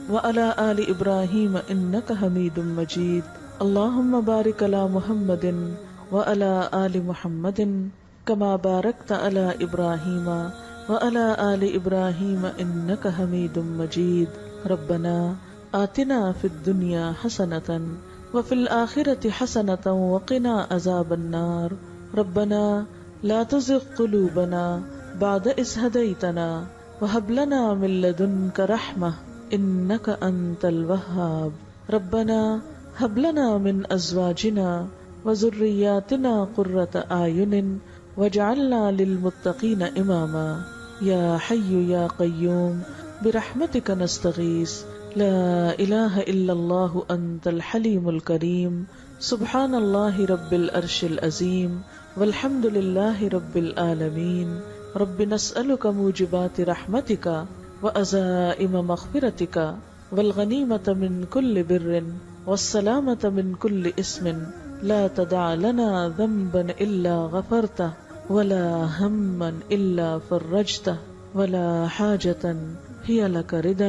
Speaker 1: وعلی آل ابراہیم انک حمید مجید. اللہم بارک علی محمد وعلی آل محمد کما بارکت علی ابراہیم وعلی آل ابراہیم انک حمید مجید. ربنا آتنا فی الدنیا حسنۃ وفی الآخرۃ حسنۃ وقنا عذاب النار. ربنا لا تزغ قلوبنا بعد اذ ہدیتنا وہب لنا من لدنک رحمۃ انک انت الوہاب. ربنا ہب لنا من ازواجنا وذریاتنا قرۃ اعین واجعلنا للمتقین اماما. یا حی یا قیوم برحمتک نستغیث لا الہ الا اللہ انت الحلیم الکریم. سبحان اللہ رب العرش العظیم والحمد للہ رب العالمین. رب نسألک موجبات رحمتک وعزائم مغفرتک والغنیمۃ من کل بر والسلامۃ من کل اسم لا تدع لنا ذنبا الا غفرتہ ولا ہما الا فرجتہ ولا حاجة ہی لک ردا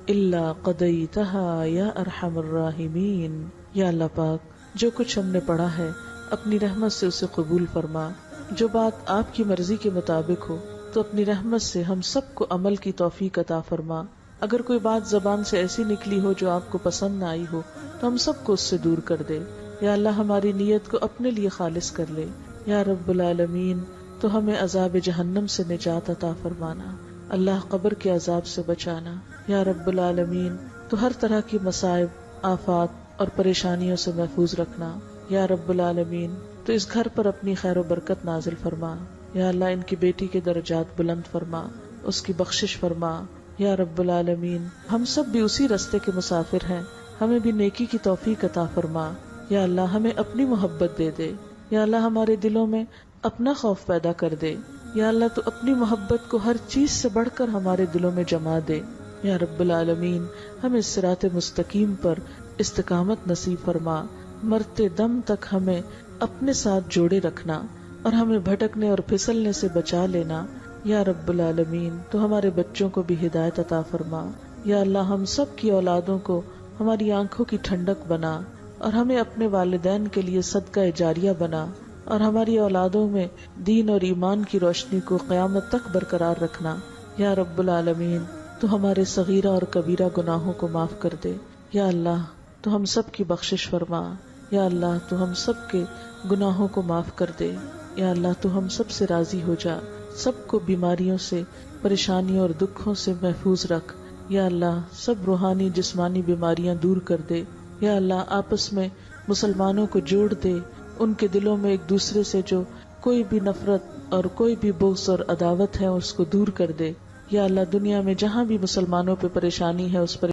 Speaker 1: الا قضیتها یا ارحم الراحمین. یا اللہ پاک, جو کچھ ہم نے پڑھا ہے اپنی رحمت سے اسے قبول فرما. جو بات آپ کی مرضی کے مطابق ہو تو اپنی رحمت سے ہم سب کو عمل کی توفیق عطا فرما. اگر کوئی بات زبان سے ایسی نکلی ہو جو آپ کو پسند نہ آئی ہو تو ہم سب کو اس سے دور کر دے. یا اللہ ہماری نیت کو اپنے لیے خالص کر لے. یا رب العالمین, تو ہمیں عذاب جہنم سے نجات عطا فرمانا. اللہ قبر کے عذاب سے بچانا. یا رب العالمین, تو ہر طرح کی مصائب, آفات اور پریشانیوں سے محفوظ رکھنا. یا رب العالمین, تو اس گھر پر اپنی خیر و برکت نازل فرما. یا اللہ ان کی بیٹی کے درجات بلند فرما, اس کی بخشش فرما. یا رب العالمین, ہم سب بھی اسی رستے کے مسافر ہیں, ہمیں بھی نیکی کی توفیق عطا فرما. یا اللہ ہمیں اپنی محبت دے دے. یا اللہ ہمارے دلوں میں اپنا خوف پیدا کر دے. یا اللہ تو اپنی محبت کو ہر چیز سے بڑھ کر ہمارے دلوں میں جما دے. یا رب العالمین, ہمیں صراط مستقیم پر استقامت نصیب فرما. مرتے دم تک ہمیں اپنے ساتھ جوڑے رکھنا اور ہمیں بھٹکنے اور پھسلنے سے بچا لینا. یا رب العالمین, تو ہمارے بچوں کو بھی ہدایت عطا فرما. یا اللہ ہم سب کی اولادوں کو ہماری آنکھوں کی ٹھنڈک بنا اور ہمیں اپنے والدین کے لیے صدقہ جاریہ بنا, اور ہماری اولادوں میں دین اور ایمان کی روشنی کو قیامت تک برقرار رکھنا. یا رب العالمین تو ہمارے صغیرہ اور کبیرہ گناہوں کو معاف کر دے. یا اللہ تو ہم سب کی بخشش فرما. یا اللہ تو ہم سب کے گناہوں کو معاف کر دے. یا اللہ تو ہم سب سے راضی ہو جا. سب کو بیماریوں سے، پریشانیوں اور دکھوں سے محفوظ رکھ. یا اللہ سب روحانی جسمانی بیماریاں دور کر دے. یا اللہ آپس میں مسلمانوں کو جوڑ دے. ان کے دلوں میں ایک دوسرے سے جو کوئی بھی نفرت اور کوئی بھی بغض اور عداوت ہے اس کو دور کر دے. یا اللہ دنیا میں جہاں بھی مسلمانوں پہ پریشانی ہے اس پر